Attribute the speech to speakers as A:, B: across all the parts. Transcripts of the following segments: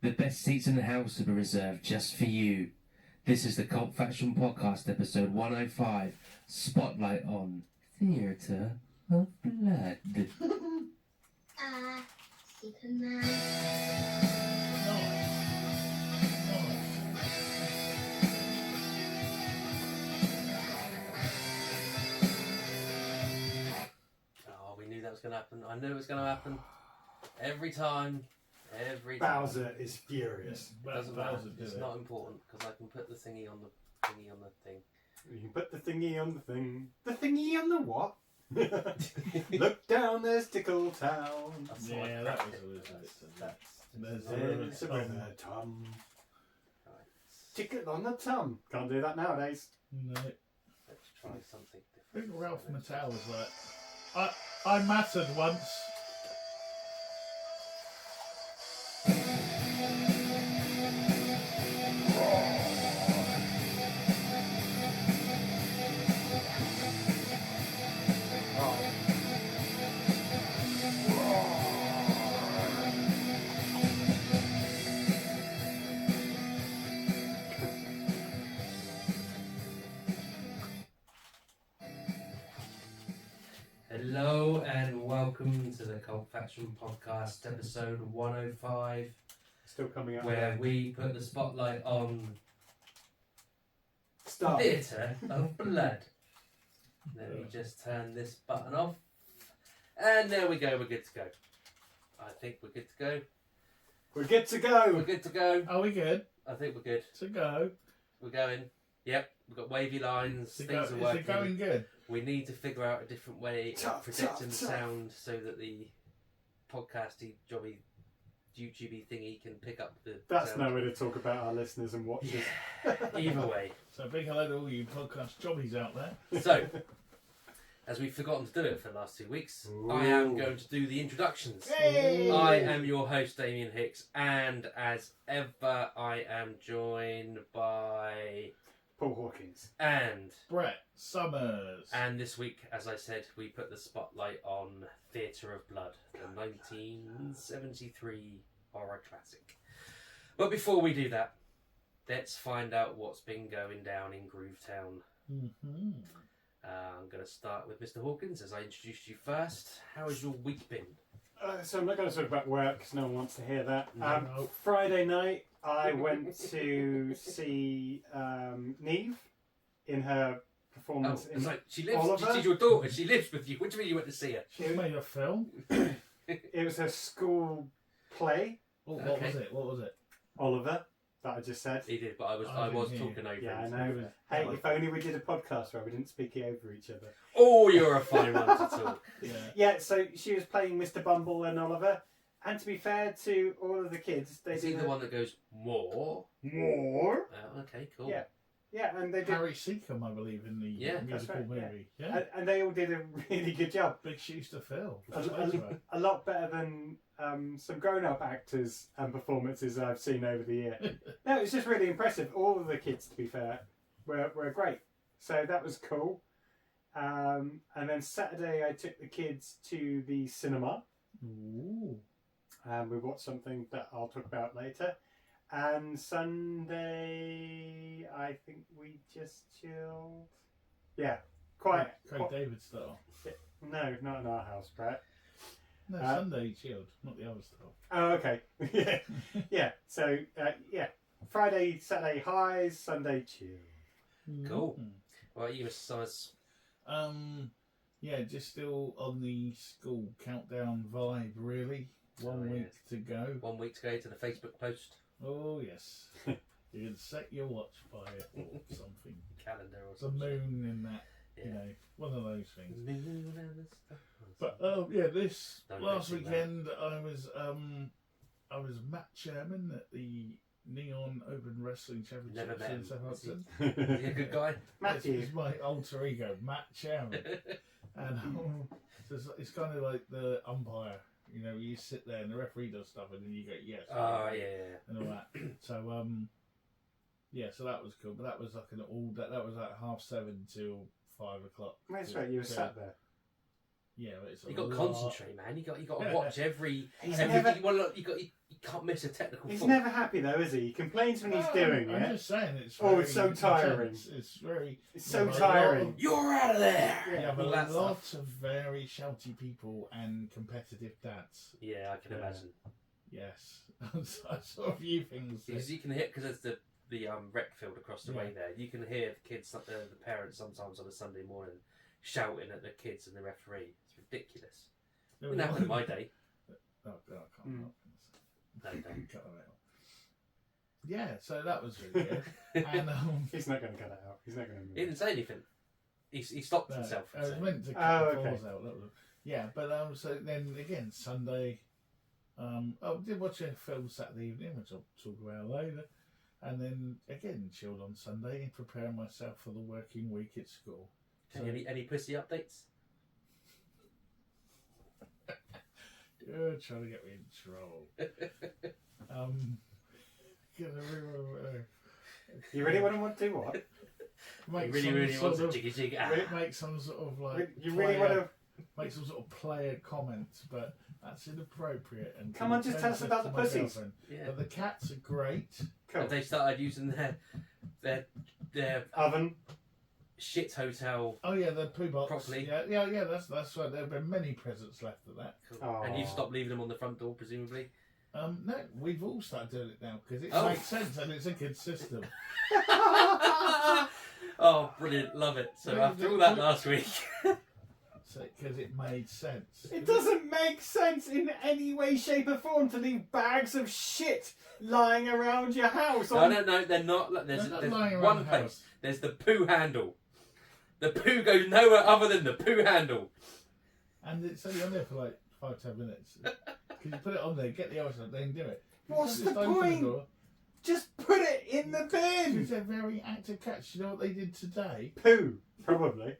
A: The best seats in the house are reserved just for you. This is the Cult Faction Podcast, episode 105, Spotlight on Theatre of Blood.
B: Superman.
C: Oh, we knew that was going to happen. I knew it was going to happen. Every time.
D: Bowser is furious.
C: It doesn't matter. It's not important because I can put the thingy on the thing.
D: You can put the thingy on the thing. The thingy on the what? Look down, there's Tickle Town.
E: Yeah, that was a bit.
D: There's a river, Tom. Tickle on the tum. Can't do that nowadays.
E: No.
C: Let's try something
E: I
C: different.
E: think Ralph Mattel was like, I mattered once.
C: Hello and welcome to the Cult Faction Podcast, episode 105,
D: Still coming up.
C: where we put the spotlight on
D: Start.
C: Theatre of Blood. Let me just turn this button off. And there we go, we're good to go. I think we're good to go.
D: We're good to
C: We're
D: go.
C: good to go.
E: Are we good
C: I think we're good.
E: to go?
C: We're going. Yep, we've got wavy lines,
E: Is it
C: things are
E: is
C: working.
E: it going good?
C: We need to figure out a different way
D: Tough,
C: of projecting the
D: tough, tough.
C: sound so that the podcasty, jobby, YouTubey thingy can pick up the
D: That's
C: sound.
D: no way to talk about our listeners and watchers.
C: Either way.
E: So big hello to all you podcast jobbies out there.
C: So, as we've forgotten to do it for the last 2 weeks, I am going to do the introductions.
E: Hey!
C: I am your host, Damien Hicks, and as ever, I am joined by...
D: Paul Hawkins.
C: And
E: Brett Summers.
C: this week, as I said, we put the spotlight on Theatre of Blood, the 1973 horror classic. But before we do that, let's find out what's been going down in Groovetown.
E: Mm-hmm.
C: I'm going to start with Mr. Hawkins, as I introduced you first. How has your week been?
D: So I'm not going to talk about work because no one wants to hear that.
E: No.
D: Friday night, I went to see Neve in her performance.
C: It's like she lives.
D: Oliver?
C: She's your daughter. She lives with you. What do you mean you went to see her?
E: She made a film.
D: It was her school play,
E: Oh, what
C: Okay.
E: was it? What was it?
D: Oliver, that I just said.
C: He did, but I was
E: I didn't hear
C: talking over
D: Yeah, I
C: him.
D: know. Hey, if only we did a podcast where we didn't speak over each other.
C: Oh, you're a fine one to talk.
E: Yeah.
D: Yeah, so she was playing Mr. Bumble and Oliver. And to be fair to all of the kids, they
C: Is he
D: did
C: the one that goes more?
D: more.
C: Oh, okay, cool.
D: Yeah. Yeah, and they did,
E: Harry Seacombe, I believe, in the
C: Yeah,
D: that's
E: musical
D: right, yeah.
E: movie. Yeah.
D: and they all did a really good job.
E: Big shoes to fill.
D: A lot better than some grown-up actors and performances I've seen over the year. No, it was just really impressive. All of the kids, to be fair, were great. So that was cool. And then Saturday, I took the kids to the cinema.
E: Ooh.
D: We watched something that I'll talk about later. And Sunday, I think we just chilled. Yeah, quite.
E: Craig David style.
D: No, not in our house, Brett.
E: No, Sunday chilled, not the other stuff.
D: Oh, okay. Yeah. Yeah. So, yeah. Friday, Saturday highs, Sunday chill.
C: Cool.
E: Mhm.
C: What about you, Mr. Summers?
E: Yeah, just still on the school countdown vibe, really. One
C: Oh,
E: week
C: yes.
E: to go.
C: 1 week to go to the Facebook post,
E: Oh, yes. You can set your watch by it or something.
C: calendar or
E: The
C: something.
E: moon in that,
C: Yeah.
E: you know, one of those things.
C: Moon and the stars.
E: But yeah, this
C: Don't
E: last
C: mention that.
E: weekend I was Matt Chairman at the Neon Open Wrestling
C: Never
E: Championships
C: met
E: in
C: him.
E: Southampton.
C: Is he a good guy?
D: Matthew.
E: This is my alter ego, Matt Chairman, and so it's kind of like the umpire. You know, you sit there and the referee does stuff, and then you go yes,
C: Oh, yeah.
E: and all that. So yeah, so that was cool. But that was like an all that was like 7:30 till 5 o'clock.
D: That's
E: till-
D: right, you were
E: till-
D: sat there.
E: Yeah, but it's
C: You got to concentrate, man. You got to watch every.
D: He's
C: everything.
D: never-
C: Well, look, you can't miss a technical.
D: He's
C: fault.
D: never happy though, is he? He complains when he's doing
E: I'm
D: it.
E: just saying it's.
D: Oh,
E: Very
D: it's so tiring.
E: intense. It's very.
D: It's so
E: like,
D: tiring.
C: You're out of there.
E: Yeah, but
C: All that
E: lots
C: stuff.
E: of very shouty people and competitive dads.
C: Yeah, I can imagine.
E: Yes, I saw a few things.
C: Because you can hear, because there's the rec field across the way there. You can hear the kids, the parents sometimes on a Sunday morning shouting at the kids and the referee. It's ridiculous. Didn't happen in my day.
E: Oh God, I can't.
C: No, don't.
E: Cut that out. Yeah, so that was really good. And
D: He's not going to cut it out. He's not going to move.
C: He didn't say anything. He stopped himself.
E: I was
C: From saying.
E: meant to cut the balls out. That was, yeah, but so then again Sunday. I did watch a film Saturday evening, which I'll talk about later, and then again chilled on Sunday and preparing myself for the working week at school. So,
C: Any pussy updates?
E: You're trying to get me in trouble.
D: You really want to do what?
E: Make
C: He
E: some
C: really
E: sort
C: wants a
E: of-
C: jiggy jig.
E: Make some sort of like.
D: You really want to?
E: Make some sort of player comments, but that's inappropriate. And
D: Come on, just tell us about the
E: my
D: pussies.
E: girlfriend.
C: Yeah.
E: But the cats are great.
D: Cool.
C: Have they started using their
D: Oven.
C: shit hotel?
E: Oh yeah, the poo box.
C: Properly.
E: Yeah. That's right. There have been many presents left of that.
D: Aw.
C: And you've stopped leaving them on the front door, presumably.
E: No, we've all started doing it now because it
C: Oh.
E: makes sense and it's a good system.
C: Oh, brilliant! Love it. So after all that last week,
E: Because it made sense.
D: It doesn't make sense in any way, shape, or form to leave bags of shit lying around your house.
C: no, they're not. There's
E: They're not lying around
C: one
E: the
C: place.
E: house.
C: There's the poo handle. The poo goes nowhere other than the poo handle.
E: And it's only on there for like 5-10 minutes. Because you put it on there, get the ice out, then do it. You
D: What's
E: can't just
D: the
E: open
D: point?
E: door.
D: Just put it in the bin.
E: Because they're very active cats. You know what they did today?
D: Poo, probably.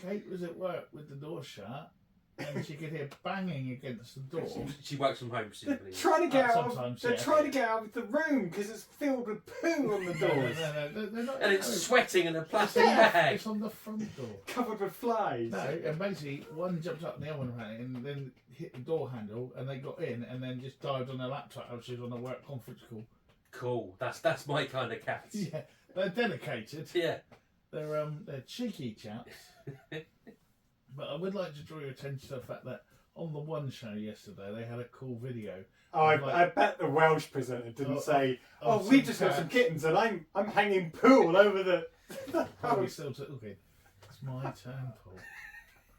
E: Kate was at work with the door shut, and she could hear banging against the door.
C: She works from home,
D: They're
C: presumably.
D: trying to get out.
E: Sometimes,
D: They're
E: yeah.
D: trying to get out of the room because it's filled with poo on the doors,
E: No, they're not.
C: And it's sweating in a plastic
D: Yeah.
C: bag.
E: It's on the front door.
D: covered with flies.
E: No, and basically one jumped up and the other one ran in, and then hit the door handle, and they got in, and then just dived on their laptop, which is on a work conference call.
C: Cool. That's my kind of cats.
E: Yeah, they're dedicated.
C: Yeah.
E: They're cheeky chaps. But I would like to draw your attention to the fact that on the One show yesterday they had a cool video.
D: Oh, I bet the Welsh presenter didn't say, "Oh,
E: some
D: we just got some
E: cats."
D: kittens and I'm hanging poo all over the
E: Oh, we
D: house."
E: still talking. It's my turn, Paul.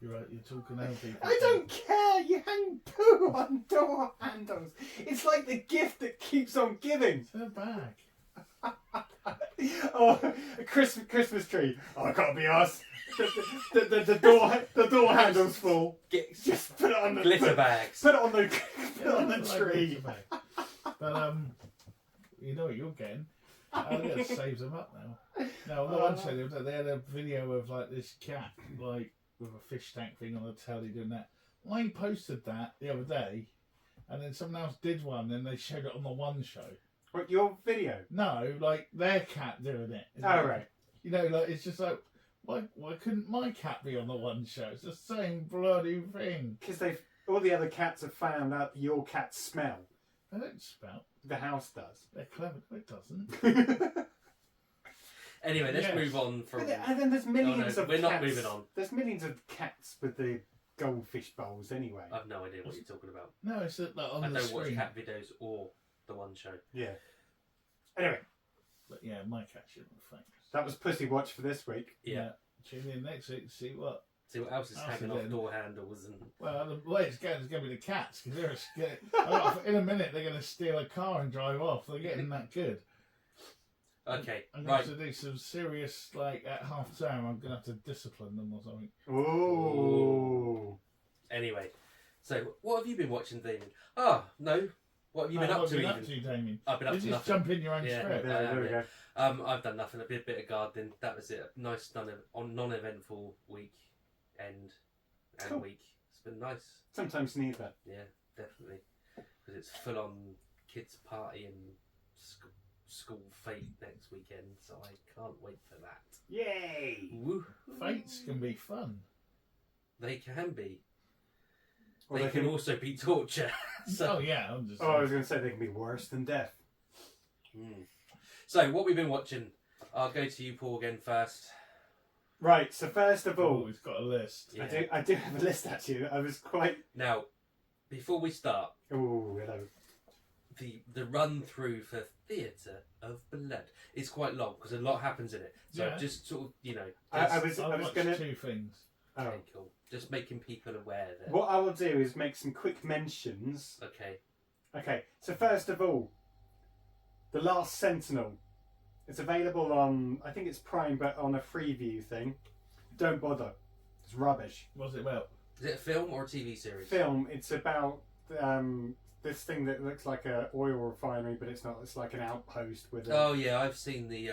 E: You're right. You're talking over people.
D: I don't care. You hang poo on door handles. It's like the gift that keeps on giving.
E: It's a bag.
D: Oh, a Christmas tree. Oh, it can't be us. The door handle's full. Just put it on the
C: Glitter bags.
D: Put it on the
E: Yeah,
D: on the
E: it's like
D: tree.
E: it's a bag. But you know what you're getting. That saves them up now. Now, on the one show, they had a video of like this cat, like with a fish tank thing on the telly doing that. I posted that the other day, and then someone else did one, and they showed it on the One show.
D: What, your video?
E: No, like their cat doing it.
D: Oh, right.
E: You know, like it's just like, why couldn't my cat be on the One show? It's the same bloody thing.
D: Because all the other cats have found out that your cats smell.
E: They don't spout.
D: The house does.
E: They're clever. No, it doesn't.
C: Anyway, let's
E: Yes.
C: move on from.
D: And then there's millions of
C: we're
D: cats.
C: not moving on.
D: There's millions of cats with the goldfish bowls anyway.
C: I've no idea what you're talking about.
E: No, it's like on
C: I
E: the
C: don't watch
E: screen.
C: cat videos or the One show.
D: Yeah. Anyway,
E: But yeah, my cat shouldn't be famous.
D: that was Pussy Watch for this week.
C: Yeah.
E: Tune in next week to see what.
C: See what else is hanging off
E: Accident.
C: door handles and.
E: Well, the way it's going is going to be the cats because they're scared. In a minute, they're going to steal a car and drive off. They're getting that good.
C: Okay,
E: I'm going
C: right.
E: to do some serious, like at half term, I'm going to have to discipline them or something.
D: Ooh.
C: Anyway, so what have you been watching, Damien? Ah, no. What have you been up to,
E: What have
C: even?
E: you been up to, Damien?
C: I've been up
E: You
C: to
E: just
C: nothing.
E: jump in your own
C: Yeah.
E: script.
D: There we go.
C: I've done nothing. A bit of gardening. That was it. A nice, non-eventful week and
D: Cool.
C: week. It's been nice.
D: Sometimes need that.
C: Yeah, definitely. Because it's full on kids' party and school fete next weekend, so I can't wait for that.
D: Yay!
C: Woo!
E: Fates can be fun.
C: They can be.
D: Or
C: they can also be torture.
E: Oh yeah, I'm just.
D: Oh, I was going to say they can be worse than death.
C: So, what we've been watching, I'll go to you, Paul, again first.
D: Right, so first of all...
E: we've got a list.
C: Yeah.
D: I do have a list, actually. I was quite...
C: Now, before we start...
D: Oh, hello.
C: The run through for Theatre of Blood is quite long because a lot happens in it. So just sort of, you know...
D: I was
E: watched
D: going to...
E: two things.
D: Oh.
C: Okay, cool. Just making people aware that...
D: What I will do is make some quick mentions.
C: Okay.
D: Okay, so first of all, The Last Sentinel. It's available on, I think it's Prime, but on a Freeview thing. Don't bother. It's rubbish.
E: What's it about?
C: Is it a film or a TV series?
D: Film. It's about this thing that looks like a oil refinery, but it's not. It's like an outpost with.
C: Oh yeah, I've seen the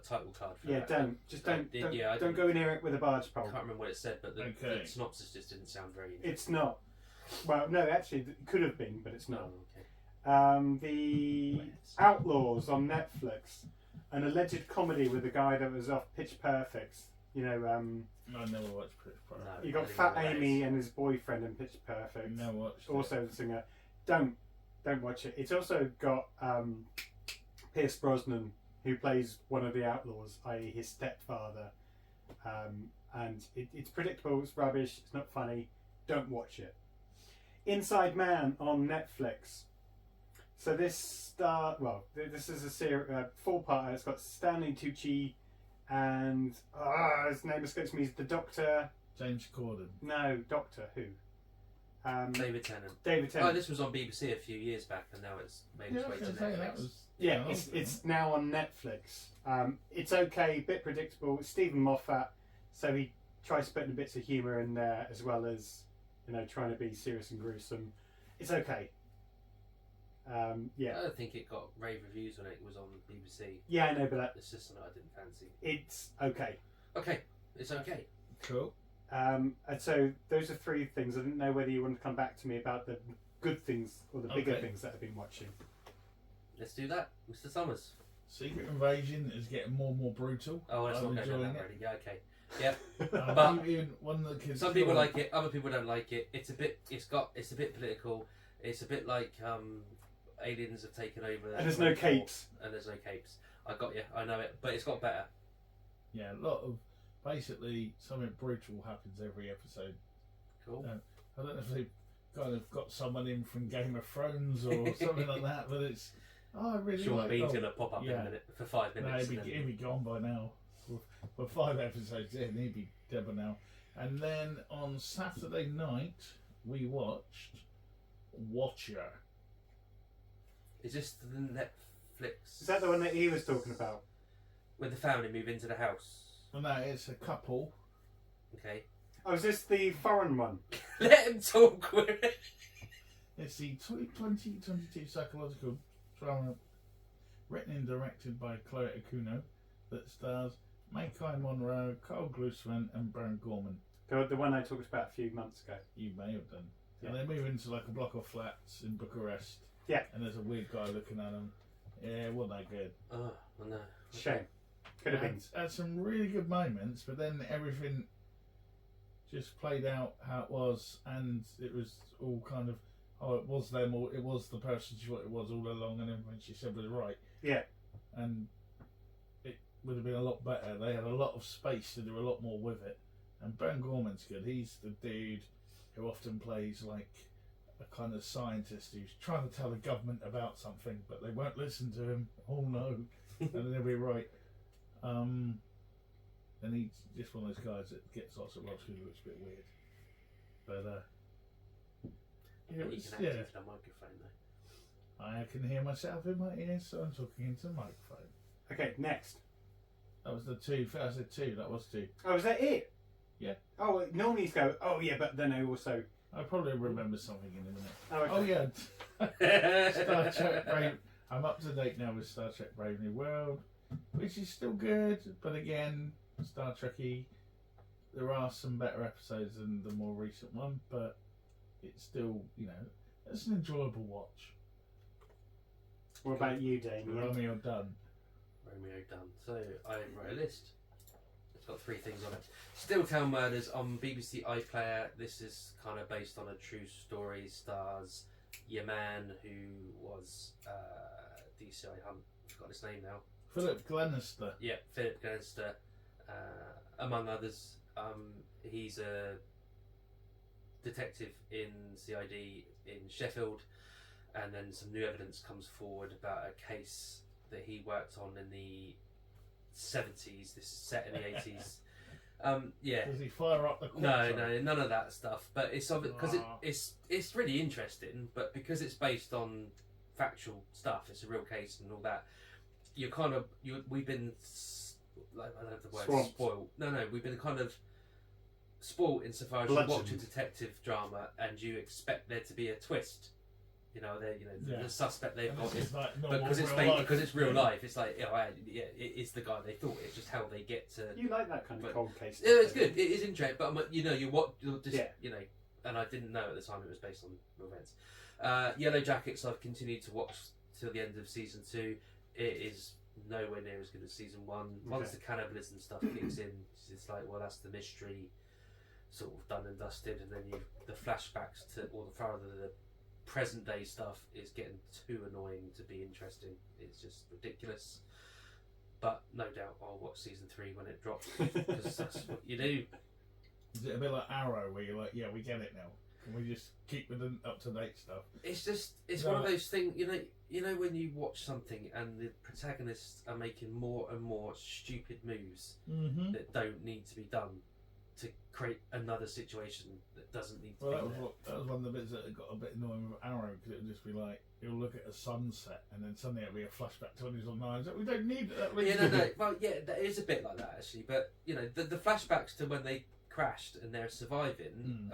C: title card for
D: Yeah,
C: that.
D: don't go near it with a barge pole.
C: I can't remember what it said, but the synopsis just didn't sound very interesting.
D: It's not. Well, no, actually, it could have been, but it's not.
C: Oh, okay.
D: The Outlaws on Netflix, an alleged comedy with the guy that was off Pitch Perfect. You know,
E: I never watched Pitch Perfect.
C: No.
D: you got Fat Amy and his boyfriend in Pitch Perfect.
E: Never watched.
D: Also the singer. Don't watch it. It's also got Pierce Brosnan, who plays one of the outlaws, i.e. his stepfather. And it's predictable, it's rubbish, it's not funny. Don't watch it. Inside Man on Netflix. So this is a series, 4-parter. It's got Stanley Tucci and his name escapes me. He's the Doctor.
E: James Corden.
D: No, Doctor Who.
C: David Tennant.
D: David Tennant.
C: Oh, this was on BBC a few years back, and now it's made its way to Netflix.
D: It's now on Netflix. It's okay, bit predictable. It's Stephen Moffat, so he tries putting bits of humour in there as well as, you know, trying to be serious and gruesome. It's okay.
C: I don't think it got rave reviews when it was on BBC.
D: Yeah, I know, but
C: It's just something I didn't fancy.
D: it's okay.
C: Okay, it's okay.
E: Cool.
D: And so those are 3 things. I didn't know whether you want to come back to me about the good things or the bigger things that I've been watching.
C: Let's do that, Mr. Summers.
E: Secret Invasion is getting more and more brutal.
C: Oh, let's not go down that
E: it.
C: already. Yeah, okay. Yeah.
E: But even one of the kids.
C: Some people like it, other people don't like it. It's a bit political. It's a bit like aliens have taken over.
D: And there's no capes.
C: And there's no capes. I got you. I know it, but it's got better.
E: Yeah, a lot of basically something brutal happens every episode.
C: Cool.
E: I don't know if they've kind of got someone in from Game of Thrones or something like that, but it's. Oh, I really
C: Sean
E: like.
C: Bean's gonna pop up in a minute for 5 minutes.
E: No, he'd be gone by now. We're 5 episodes in, he'd be dead by now. And then on Saturday night, we watched Watcher.
C: Is this the Netflix?
D: Is that the one that he was talking about?
C: With the family move into the house.
E: Well, no, it's a couple.
C: Okay.
D: Oh, is this the foreign one?
C: Let him talk with it.
E: It's the 2022 psychological drama written and directed by Chloe Okuno that stars Makai Monroe, Carl Glusman and Browne Gorman.
D: The one I talked about a few months ago.
E: You may have done.
D: Yeah.
E: And they move into like a block of flats in Bucharest.
D: Yeah.
E: And there's a weird guy looking at them. Yeah, it wasn't that good.
C: Oh, no.
D: Shame. Could have been.
E: Had some really good moments, but then everything just played out how it was, and it was all kind of, oh, it was them, or it was the person she thought it was all along, and everything she said was right.
D: Yeah.
E: And it would have been a lot better. They had a lot of space to do a lot more with it. And Browne Gorman's good. He's the dude who often plays like a kind of scientist who's trying to tell the government about something, but they won't listen to him. Oh no. And then he'll be right. And he's just one of those guys that gets lots of laughs because he looks a bit weird. But
C: You can activate the microphone though.
E: I can hear myself in my ears, so I'm talking into the microphone.
D: Okay, next.
E: That was the 2. I said 2. That was 2.
D: Oh, is that it?
E: Yeah.
D: Oh, normally you go, oh yeah, but then I also...
E: I probably remember something in a minute.
D: Oh, okay.
E: Oh yeah. Star Trek Brave. I'm up to date now with Star Trek Brave New World, which is still good, but again, Star Trek-y. There are some better episodes than the more recent one, but it's still, it's an enjoyable watch.
D: What about you, Damien?
E: Romeo done.
C: Romeo done. So I wrote a list. got 3 things on it. Still Town Murders on BBC iPlayer. This is kind of based on a true story. Stars your man who was DCI Hunt. I've forgotten his name now.
E: Philip Glenister.
C: Yeah, Philip Glenister, among others. He's a detective in CID in Sheffield, and then some new evidence comes forward about a case that he worked on in the 70s. This is set in the 80s. Yeah.
E: Does he fire up the
C: No, none of that stuff. But it's because it's really interesting. But because it's based on factual stuff, it's a real case and all that. We've been like, I don't have the word
D: Swamped.
C: spoiled. No, we've been kind of spoiled insofar as you watch a detective drama and you expect there to be a twist. The suspect they've got is
E: like
C: because it's real life. It's like it is the guy they thought. It's just how they get to.
D: You like that kind of cold case?
C: Yeah, it's good. It is interesting, but and I didn't know at the time it was based on real events. Yellow Jackets I've continued to watch till the end of season 2. It is nowhere near as good as season 1. Once the cannibalism stuff kicks in, it's like, well, that's the mystery sort of done and dusted, and then the flashbacks to, or the present day stuff is getting too annoying to be interesting. It's just ridiculous. But no doubt I'll watch season 3 when it drops, because that's what you do.
E: Is it a bit like Arrow, where you're like, yeah, we get it now? Can we just keep with the up-to-date stuff? It's one of those things, you know when you watch something and the protagonists are making more and more stupid moves that don't need to be done to create another situation that doesn't need to be there. That was one of the bits that got a bit annoying with Arrow, because it would just be like, you'll look at a sunset and then suddenly it'll be a flashback to when he was on Nines. We don't need that.
C: Well, yeah, that is a bit like that actually, but the flashbacks to when they crashed and they're surviving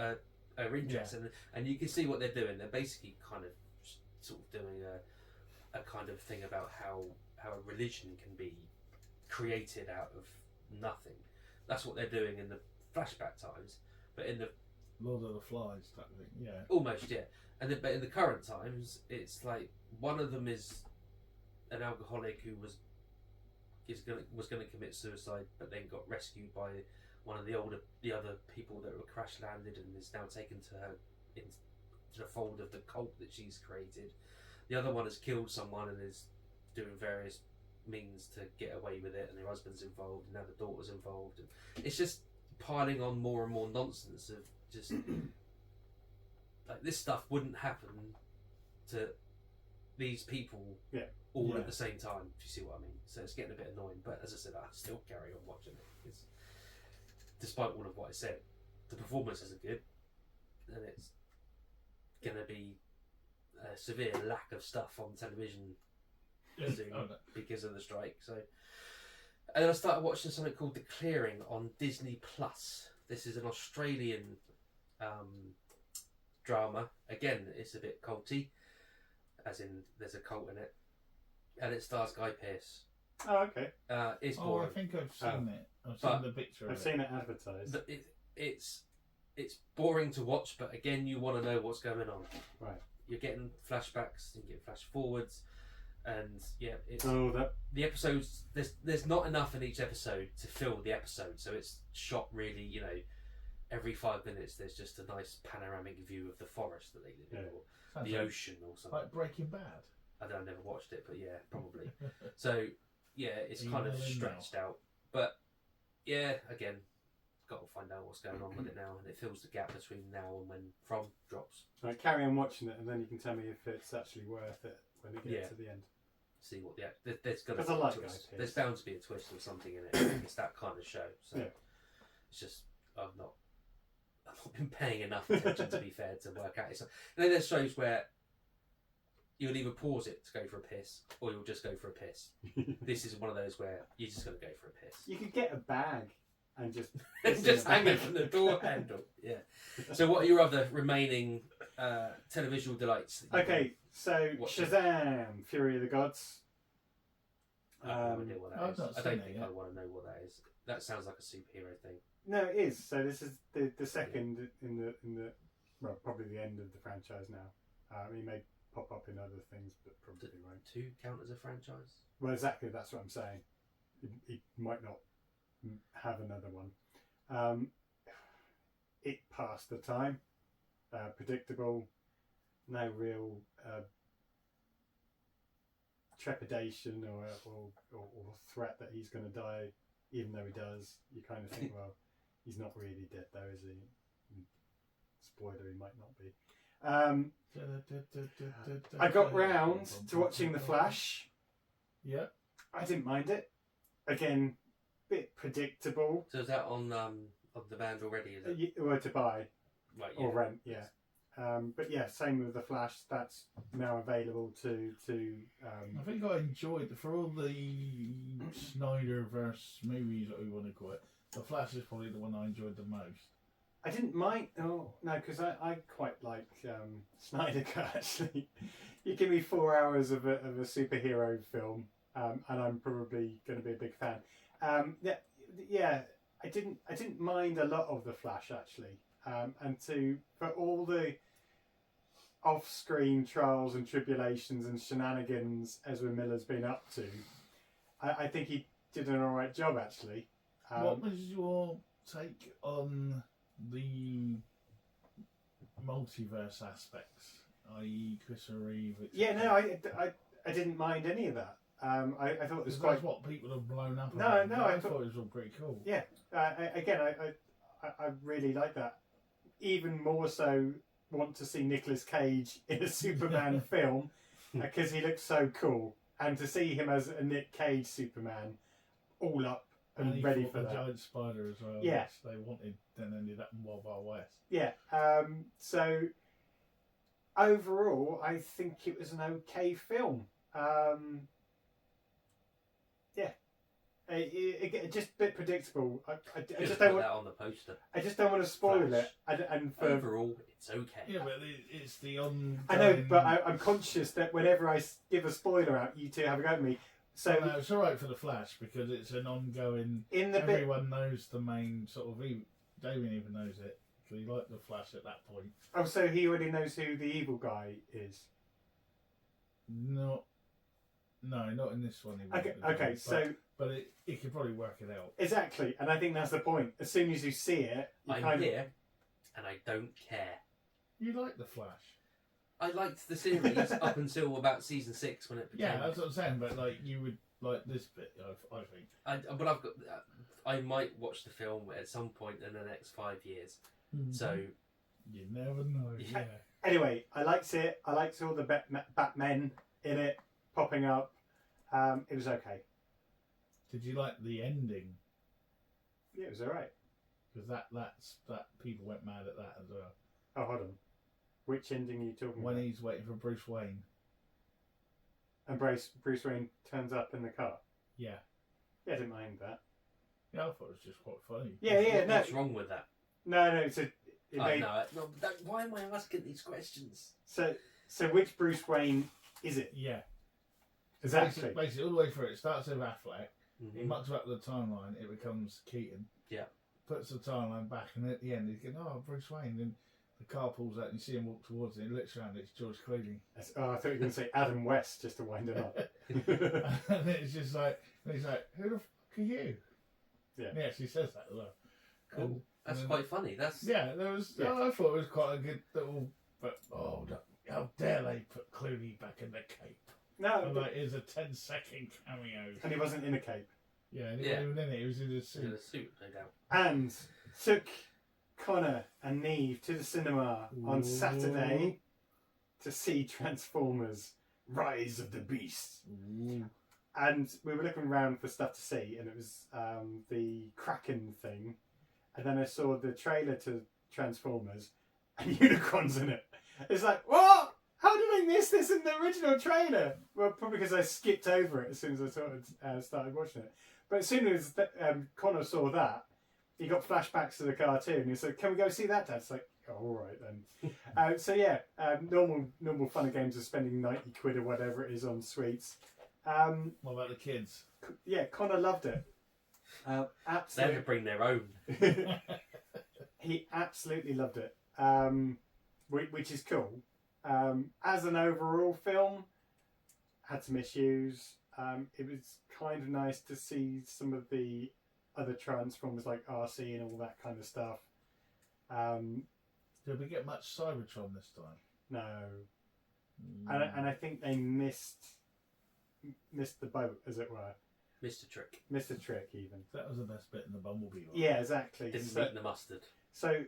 C: are interesting, and you can see what they're doing. They're basically kind of sort of doing a kind of thing about how a religion can be created out of nothing. That's what they're doing in the flashback times, but in the
E: Lord of the Flies type thing, yeah.
C: Almost, yeah. But in the current times, it's like one of them is an alcoholic who was going to commit suicide, but then got rescued by one of the other people that were crash landed, and is now taken to her into the fold of the cult that she's created. The other one has killed someone and is doing various means to get away with it, and her husband's involved, and now the daughter's involved, and it's just piling on more and more nonsense of just like this stuff wouldn't happen to these people all at the same time, if you see what I mean. So it's getting a bit annoying, but as I said, I still carry on watching it. It's, despite all of what I said, the performances are good, and it's going to be a severe lack of stuff on television soon because of the strike. So, and then I started watching something called The Clearing on Disney Plus. This is an Australian drama. Again, it's a bit culty, as in there's a cult in it, and it stars Guy Pearce.
D: Oh, okay.
C: It's boring.
E: I think I've seen it. I've seen the picture.
D: I've seen it advertised.
C: It's boring to watch, but again, you want to know what's going on.
D: Right.
C: You're getting flashbacks, you get flash forwards, and it's the episodes. There's not enough in each episode to fill the episode, so it's shot really. Every 5 minutes there's just a nice panoramic view of the forest that they live in, or the ocean, or something.
E: Like Breaking Bad.
C: I never watched it, but yeah, probably. So yeah, it's kind of stretched out, but yeah, again, got to find out what's going on with it now, and it fills the gap between now and when From drops.
D: Right, carry on watching it, and then you can tell me if it's actually worth it when it gets to the end.
C: See what there's going to
D: be a
C: twist. There's bound to be a twist or something in it. It's that kind of show, so it's just I've not been paying enough attention to be fair to work out. And then there's shows where you'll either pause it to go for a piss, or you'll just go for a piss. This is one of those where you're just going to go for a piss.
D: You could get a bag and just
C: just hang it from the door handle. Yeah. So what are your other remaining televisual delights?
D: Okay, so Shazam! Fury of the Gods.
C: I have no idea what that is. I don't think
E: I
C: want to know what that is. That sounds like a superhero thing.
D: No, it is. So this is the second in the well, probably the end of the franchise now. He may pop up in other things, but probably won't.
C: 2 count as a franchise?
D: Well, exactly. That's what I'm saying. He might not have another one. It passed the time. Predictable. No real trepidation or threat that he's going to die, even though he does. You kind of think, well, he's not really dead though, is he? Spoiler, he might not be. I got round to watching The Flash.
E: Yeah.
D: I didn't mind it. Again, bit predictable.
C: So is that on demand already? Is it?
D: Or to buy
C: Right,
D: or rent, yeah. But yeah, same with The Flash. That's now available to.
E: I think I enjoyed for all the Snyderverse movies that we want to call it. The Flash is probably the one I enjoyed the most.
D: I didn't mind. Oh no, because I quite like Snyder Cut actually. You give me 4 hours of a superhero film, and I'm probably going to be a big fan. Yeah, I didn't mind a lot of The Flash actually, and for all the off-screen trials and tribulations and shenanigans Ezra Miller's been up to, I think he did an alright job actually.
E: What was your take on the multiverse aspects, i.e. Christopher Reeve?
D: Yeah, no, I didn't mind any of that. I thought it was quite.
E: That's what people have blown up.
D: No,
E: about.
D: no,
E: I thought it was all pretty cool.
D: Yeah, I really like that. Even more so, want to see Nicolas Cage in a Superman film because he looks so cool, and to see him as a Nick Cage Superman, all up and ready for that.
E: Giant spider as well.
D: Yeah,
E: which they wanted, then ended up in Wild Wild West.
D: Yeah. So overall, I think it was an okay film. Yeah. It just a bit predictable. I just don't want
C: that on the poster.
D: I just don't want to spoil
C: Flash.
D: it. And for
C: Overall, it's okay.
E: Yeah, but it's the ongoing...
D: I know, but I'm conscious that whenever I give a spoiler out, you two have a go at me. So
E: no, it's all right for the Flash because it's an ongoing. Everyone knows the main sort of. Damien even knows it. So he liked the Flash at that point.
D: Oh, so he already knows who the evil guy is.
E: No, not in this one.
D: Okay,
E: but he could probably work it out.
D: Exactly, and I think that's the point. As soon as you see it,
C: I'm here, and I don't care.
E: You like the Flash.
C: I liked the series up until about season 6 when it became.
E: Yeah, that's what I'm saying. But like, you would like this bit, I think.
C: But I've got. I might watch the film at some point in the next 5 years.
E: Mm-hmm.
C: So
E: you never know. Yeah.
D: Anyway, I liked it. I liked all the Batmen in it popping up. It was okay.
E: Did you like the ending?
D: Yeah, it was alright.
E: Because that people went mad at that as well.
D: Oh, hold on. Which ending are you talking
E: when
D: about?
E: He's waiting for Bruce Wayne.
D: And Bruce Wayne turns up in the car.
E: Yeah.
D: Yeah, I didn't mind that.
E: Yeah, I thought it was just quite funny.
D: Yeah, no.
C: What's wrong with that?
D: No,
C: Why am I asking these questions?
D: So which Bruce Wayne is it?
E: Yeah.
D: Exactly.
E: Basically, all the way through, it starts with Affleck.
C: Mm-hmm.
E: He mucks up the timeline. It becomes Keaton.
C: Yeah.
E: Puts the timeline back, and at the end, he's going, "Oh, Bruce Wayne." And the car pulls out, and you see him walk towards it. And he looks around. It's George Clooney.
D: Oh, I thought you were going to say Adam West just to wind it up.
E: And it's just like, and he's like, "Who the fuck are you?"
D: Yeah.
E: And he actually says that as well.
C: Cool. That's quite funny. That's
E: there was.
D: Yeah.
E: I thought it was quite a good little. But how dare they put Clooney back in the cape?
D: No,
E: And like, here's a 10-second cameo.
D: and he wasn't in a cape.
E: Yeah, and he wasn't even in it. He was in a suit.
C: in a suit, no doubt.
D: And took Connor and Neve to the cinema on Saturday to see Transformers: Rise of the Beast.
E: Ooh.
D: And we were looking around for stuff to see, and it was the Kraken thing. And then I saw the trailer to Transformers, and Unicron's in it. It's like, what? How did I miss this in the original trailer? Well, probably because I skipped over it as soon as I started watching it. But as soon as Connor saw that, he got flashbacks to the cartoon. He said, "Can we go see that, Dad?" It's like, oh, all right then. So yeah, normal fun and games of spending £90 or whatever it is on sweets.
E: What about the kids?
D: Yeah, Connor loved it.
C: They had to
D: Absolutely,
C: bring their own.
D: he absolutely loved it, which is cool. As an overall film, had some issues. It was kind of nice to see some of the other Transformers like RC and all that kind of stuff.
E: Did we get much Cybertron this time?
D: No,
E: Mm.
D: and I think they missed the boat, as it were.
C: Mr. Trick.
D: Missed the trick, even.
E: That was the best bit in the Bumblebee one.
D: Yeah, exactly.
C: Didn't
D: So,
C: beat the mustard.
D: so,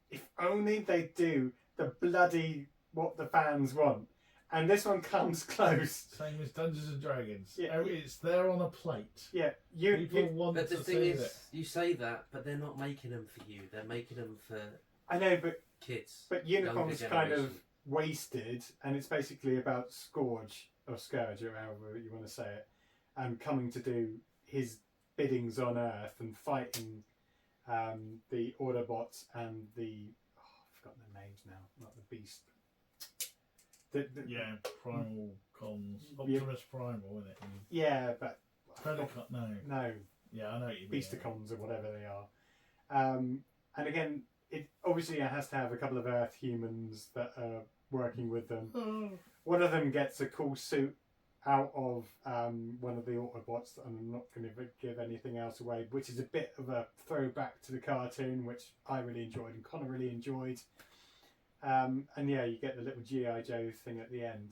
D: if only they do the bloody what the fans want, and this one comes close.
E: Same as Dungeons and Dragons.
D: Yeah.
E: Oh, it's there on a plate.
D: Yeah,
E: People want
C: But the
E: to
C: thing
E: see
C: is,
E: it.
C: you say that, but they're not making them for you. They're making them for
D: I know, but
C: kids.
D: Unicron's
C: younger
D: kind of
C: generation.
D: wasted, and it's basically about Scourge, or however you want to say it, coming to do his biddings on Earth and fighting the Autobots and the I've forgotten their names now, not the Beast.
E: Yeah, Primal Cons.
D: Yeah.
E: Optimus Primal, isn't it?
D: Yeah, but
E: Predacon, no.
D: no,
E: Yeah, I know what you mean.
D: Beasticons or whatever they are. And again, it obviously has to have a couple of Earth humans that are working with them.
E: Oh.
D: One of them gets a cool suit out of one of the Autobots, and I'm not going to give anything else away, which is a bit of a throwback to the cartoon, which I really enjoyed and Connor really enjoyed. And yeah, you get the little G.I. Joe thing at the end.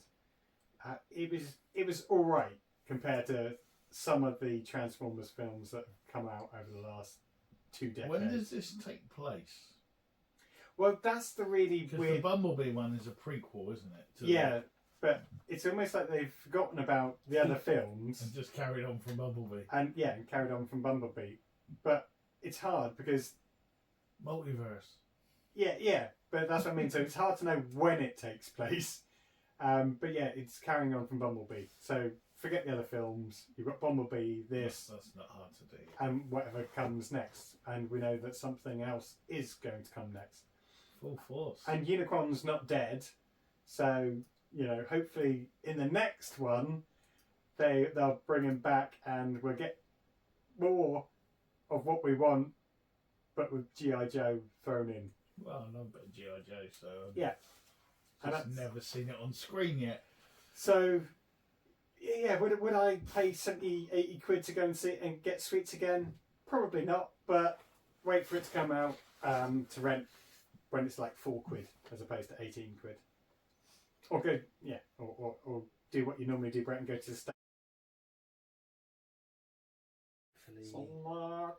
D: It was all right compared to some of the Transformers films that have come out over the last 2 decades.
E: When does this take place?
D: Well, that's the really
E: Because
D: weird.
E: the Bumblebee one is a prequel, isn't it? to
D: Yeah, but it's almost like they've forgotten about the other films.
E: And just carried on from Bumblebee.
D: And carried on from Bumblebee. But it's hard because
E: Multiverse.
D: yeah, but that's what I mean. So it's hard to know when it takes place. But yeah, it's carrying on from Bumblebee. So forget the other films. You've got Bumblebee, this,
E: That's not hard to do.
D: and whatever comes next. And we know that something else is going to come next.
E: Full force.
D: And Unicron's not dead, so hopefully in the next one they'll bring him back, and we'll get more of what we want, but with G.I. Joe thrown in.
E: Well, I love a bit of G.I. Joe, so
D: Yeah, and
E: I've just
D: that's-
E: never seen it on screen yet.
D: So yeah, would I pay 70, 80 quid to go and see it and get Sweets again? Probably not, but wait for it to come out to rent when it's like 4 quid as opposed to 18 quid. Or go, or do what you normally do, Brett, and go to the station. Smart.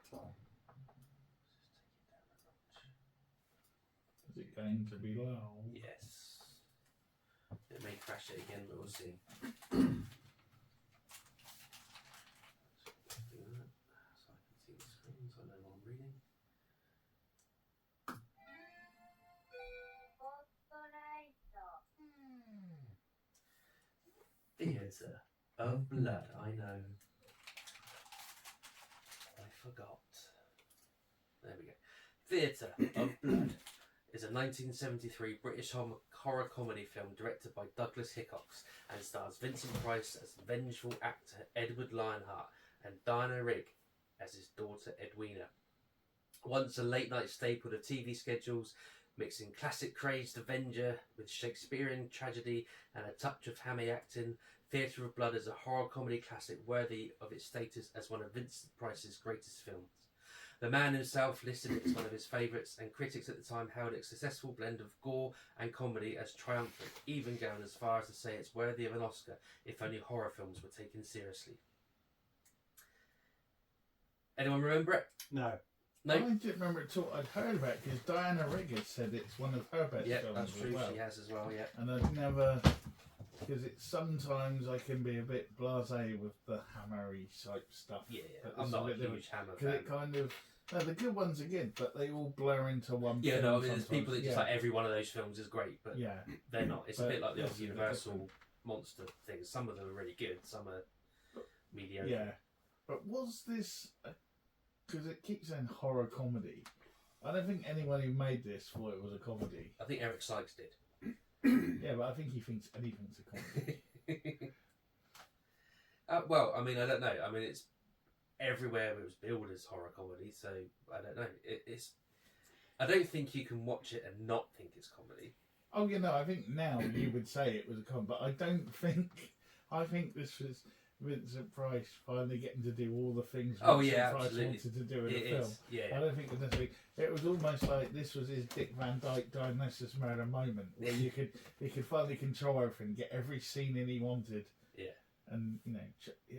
E: Is it going to be loud?
C: Yes. It may crash it again, but we'll see. So I can see the screen, so I know what I'm reading. Theatre of Blood, I know. I forgot. There we go. Theatre of Blood is a 1973 British horror comedy film directed by Douglas Hickox and stars Vincent Price as vengeful actor Edward Lionheart and Diana Rigg as his daughter Edwina. Once a late night staple of TV schedules, mixing classic crazed Avenger with Shakespearean tragedy and a touch of hammy acting, Theatre of Blood is a horror comedy classic worthy of its status as one of Vincent Price's greatest films. The man himself listed it as one of his favourites, and critics at the time hailed its successful blend of gore and comedy as triumphant, even going as far as to say it's worthy of an Oscar if only horror films were taken seriously. Anyone remember it?
D: No.
C: No?
E: I didn't remember it at all. I'd heard about it because Diana Rigg had said it's one of her best
C: Yeah,
E: films
C: that's
E: as
C: true.
E: well.
C: She has as well, yeah.
E: And I'd never, because it's sometimes I can be a bit blasé with the hammery type stuff.
C: Yeah,
E: But
C: I'm
E: this
C: not a
E: is bit
C: huge Hammer
E: Because
C: fan.
E: it kind of, no, the good ones are good, but they all blur into one.
C: Yeah,
E: film
C: no, I mean, there's
E: sometimes.
C: people that just
E: yeah.
C: like every one of those films is great, but
E: Yeah,
C: they're not. It's a
E: But
C: bit like the
E: this
C: old
E: is a bit
C: Universal
E: different.
C: monster things. Some of them are really good, some are mediocre.
E: yeah. But was this, because it keeps saying horror comedy, I don't think anyone who made this thought it was a comedy.
C: I think Eric Sykes did.
E: Yeah, but I think he thinks anything's a comedy.
C: Well, I mean, I don't know. I mean, it's everywhere it was billed as horror comedy, so I don't know. It's. I don't think you can watch it and not think it's comedy.
E: Oh, I think now you would say it was a comedy, but I don't think. I think this was Vincent Price finally getting to do all the things
C: Oh,
E: Vincent
C: yeah,
E: Price
C: absolutely.
E: wanted to do in
C: It
E: a film.
C: is. Yeah.
E: I don't think it was necessarily. It was almost like this was his Dick Van Dyke Dionysus Murder moment, where he could finally control everything, get every scene in he wanted.
C: Yeah.
E: And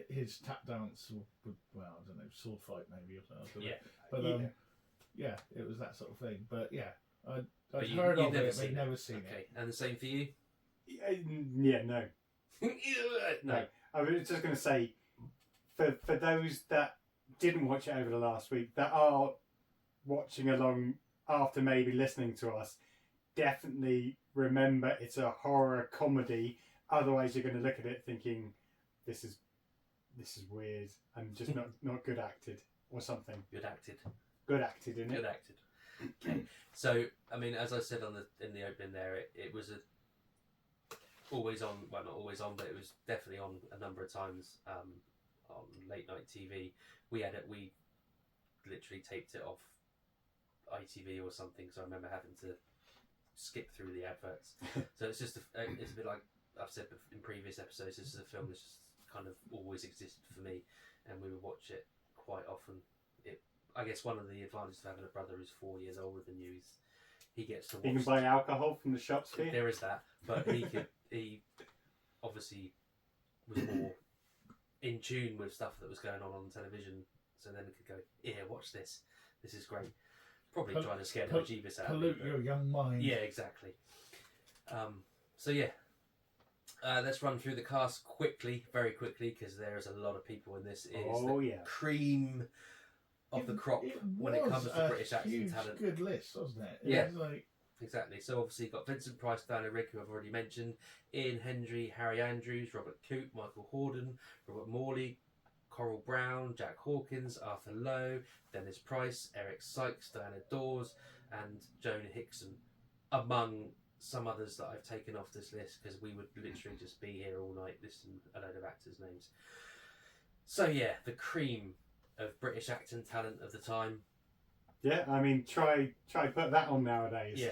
E: his tap dance would, well, I don't know, sword fight maybe or something.
C: Yeah.
E: But yeah, it was that sort of thing. But yeah, I'd
C: But
E: heard of
C: never
E: it,
C: seen
E: but never seen it.
C: Okay, and the same for you?
D: Yeah, no.
C: No.
D: I was just going to say, for those that didn't watch it over the last week, that are watching along after maybe listening to us, definitely remember it's a horror comedy. Otherwise, you're going to look at it thinking, this is weird and just not good acted or something.
C: Good acted.
D: Good acted, isn't it?
C: Good acted. Okay. So, I mean, as I said in the opening there, it was always on. Well, not always on, but it was definitely on a number of times on late night TV. We literally taped it off ITV or something. So I remember having to skip through the adverts. So it's just it's a bit like I've said in previous episodes. This is a film that's just kind of always existed for me, and we would watch it quite often. I guess one of the advantages of having a brother who's 4 years older than you is he gets to watch.
D: You can buy alcohol from the shops here.
C: There is that, but he obviously was more in tune with stuff that was going on television, so then he could go, "Here, watch this. This is great." Probably trying to scare the bejeebus out of me.
E: Pollute your young mind.
C: Yeah, exactly. So yeah, let's run through the cast quickly, very quickly, because there is a lot of people in this. It is the cream of the crop when it comes to British acting talent.
E: Good list, wasn't it?
C: Yeah.
E: Was like...
C: Exactly. So obviously you've got Vincent Price, Diana Rigg, who I've already mentioned, Ian Hendry, Harry Andrews, Robert Coote, Michael Hordern, Robert Morley, Coral Browne, Jack Hawkins, Arthur Lowe, Dennis Price, Eric Sykes, Diana Dors, and Joan Hickson, among some others that I've taken off this list because we would literally just be here all night listing a load of actors' names. So yeah, the cream of British acting talent of the time.
D: Yeah, I mean, try put that on nowadays.
E: Yeah.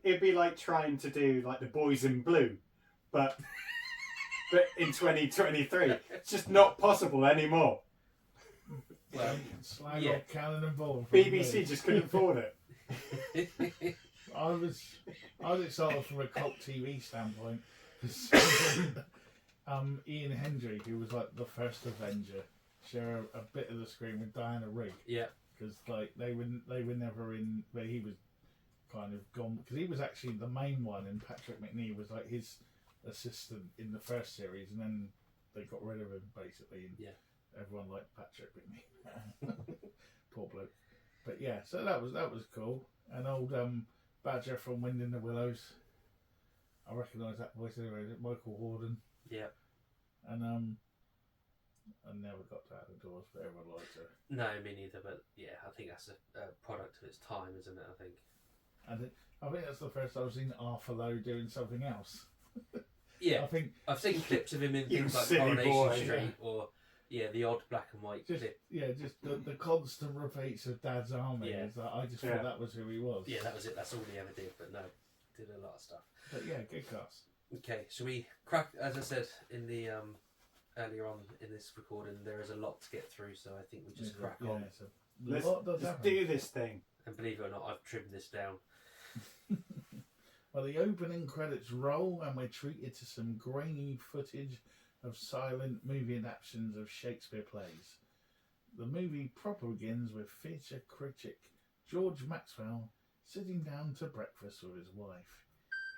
D: It'd be like trying to do like the Boys in Blue, but in 2023, it's just not possible anymore.
C: Well,
E: slag off Cannon and Ball.
D: BBC just couldn't afford it.
E: I was excited from a cult TV standpoint. Ian Hendry, who was like the first Avenger, share a bit of the screen with Diana Rigg.
C: Yeah.
E: Because like they were never in where he was kind of gone, because he was actually the main one and Patrick Macnee was like his assistant in the first series, and then they got rid of him basically, and everyone liked Patrick Macnee. Poor bloke. But yeah, so that was cool. And old Badger from Wind in the Willows, I recognise that voice anyway. Michael Hordern.
C: Yeah.
E: And I never got to Diana Dors, but everyone liked her.
C: No, me neither. But yeah, I think that's a product of its time, isn't it? I think.
E: And I think that's the first I've seen Arthur Lowe doing something else.
C: Yeah,
E: I think
C: I've seen clips of him in
D: You
C: things like
D: silly
C: Coronation
D: boy.
C: Street or the odd black and white clip.
E: just the constant repeats of Dad's Army.
C: Yeah.
E: Is that I just thought that was who he was.
C: Yeah, that was it. That's all he ever did. But no, did a lot of stuff.
E: But yeah, good cast.
C: Okay, shall we crack? As I said in the earlier on in this recording, there is a lot to get through, so I think we just crack on.
D: Let's
E: happen.
D: do this thing.
C: And believe it or not, I've trimmed this down.
E: Well, the opening credits roll, and we're treated to some grainy footage of silent movie adaptations of Shakespeare plays. The movie proper begins with theatre critic George Maxwell sitting down to breakfast with his wife.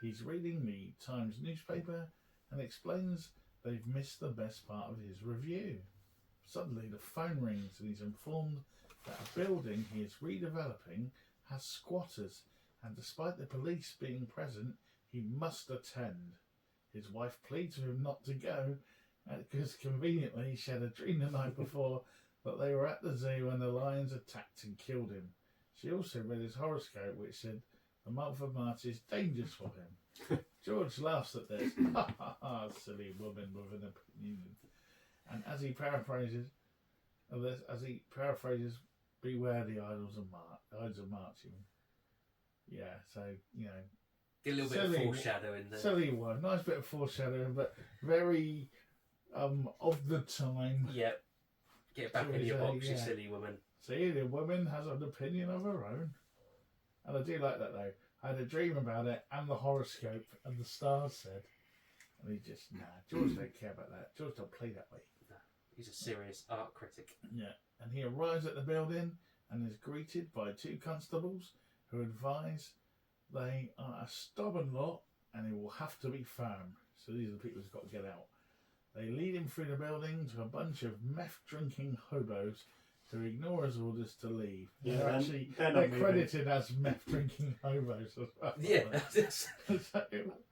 E: He's reading the Times newspaper and explains they've missed the best part of his review. Suddenly the phone rings and he's informed that a building he is redeveloping has squatters, and despite the police being present, he must attend. His wife pleads with him not to go, because conveniently she had a dream the night before that they were at the zoo and the lions attacked and killed him. She also read his horoscope, which said the month of March is dangerous for him. George laughs at this. Ha ha ha, silly woman with an opinion. And as he paraphrases, beware the idols of marching. Yeah, so,
C: Get a little bit of foreshadowing there.
E: Silly one. Nice bit of foreshadowing, but very of the time.
C: Yep. Get back in your box, you silly woman.
E: See, the woman has an opinion of her own. And I do like that, though. I had a dream about it, and the horoscope, and the stars said. And he just, George don't care about that. George don't play that way.
C: No, he's a serious art critic.
E: Yeah, and he arrives at the building and is greeted by two constables who advise they are a stubborn lot and he will have to be firm. So these are the people who's got to get out. They lead him through the building to a bunch of meth-drinking hobos who ignore his orders to leave.
D: Yeah,
E: they're credited as meth-drinking hobos as well.
C: Yeah.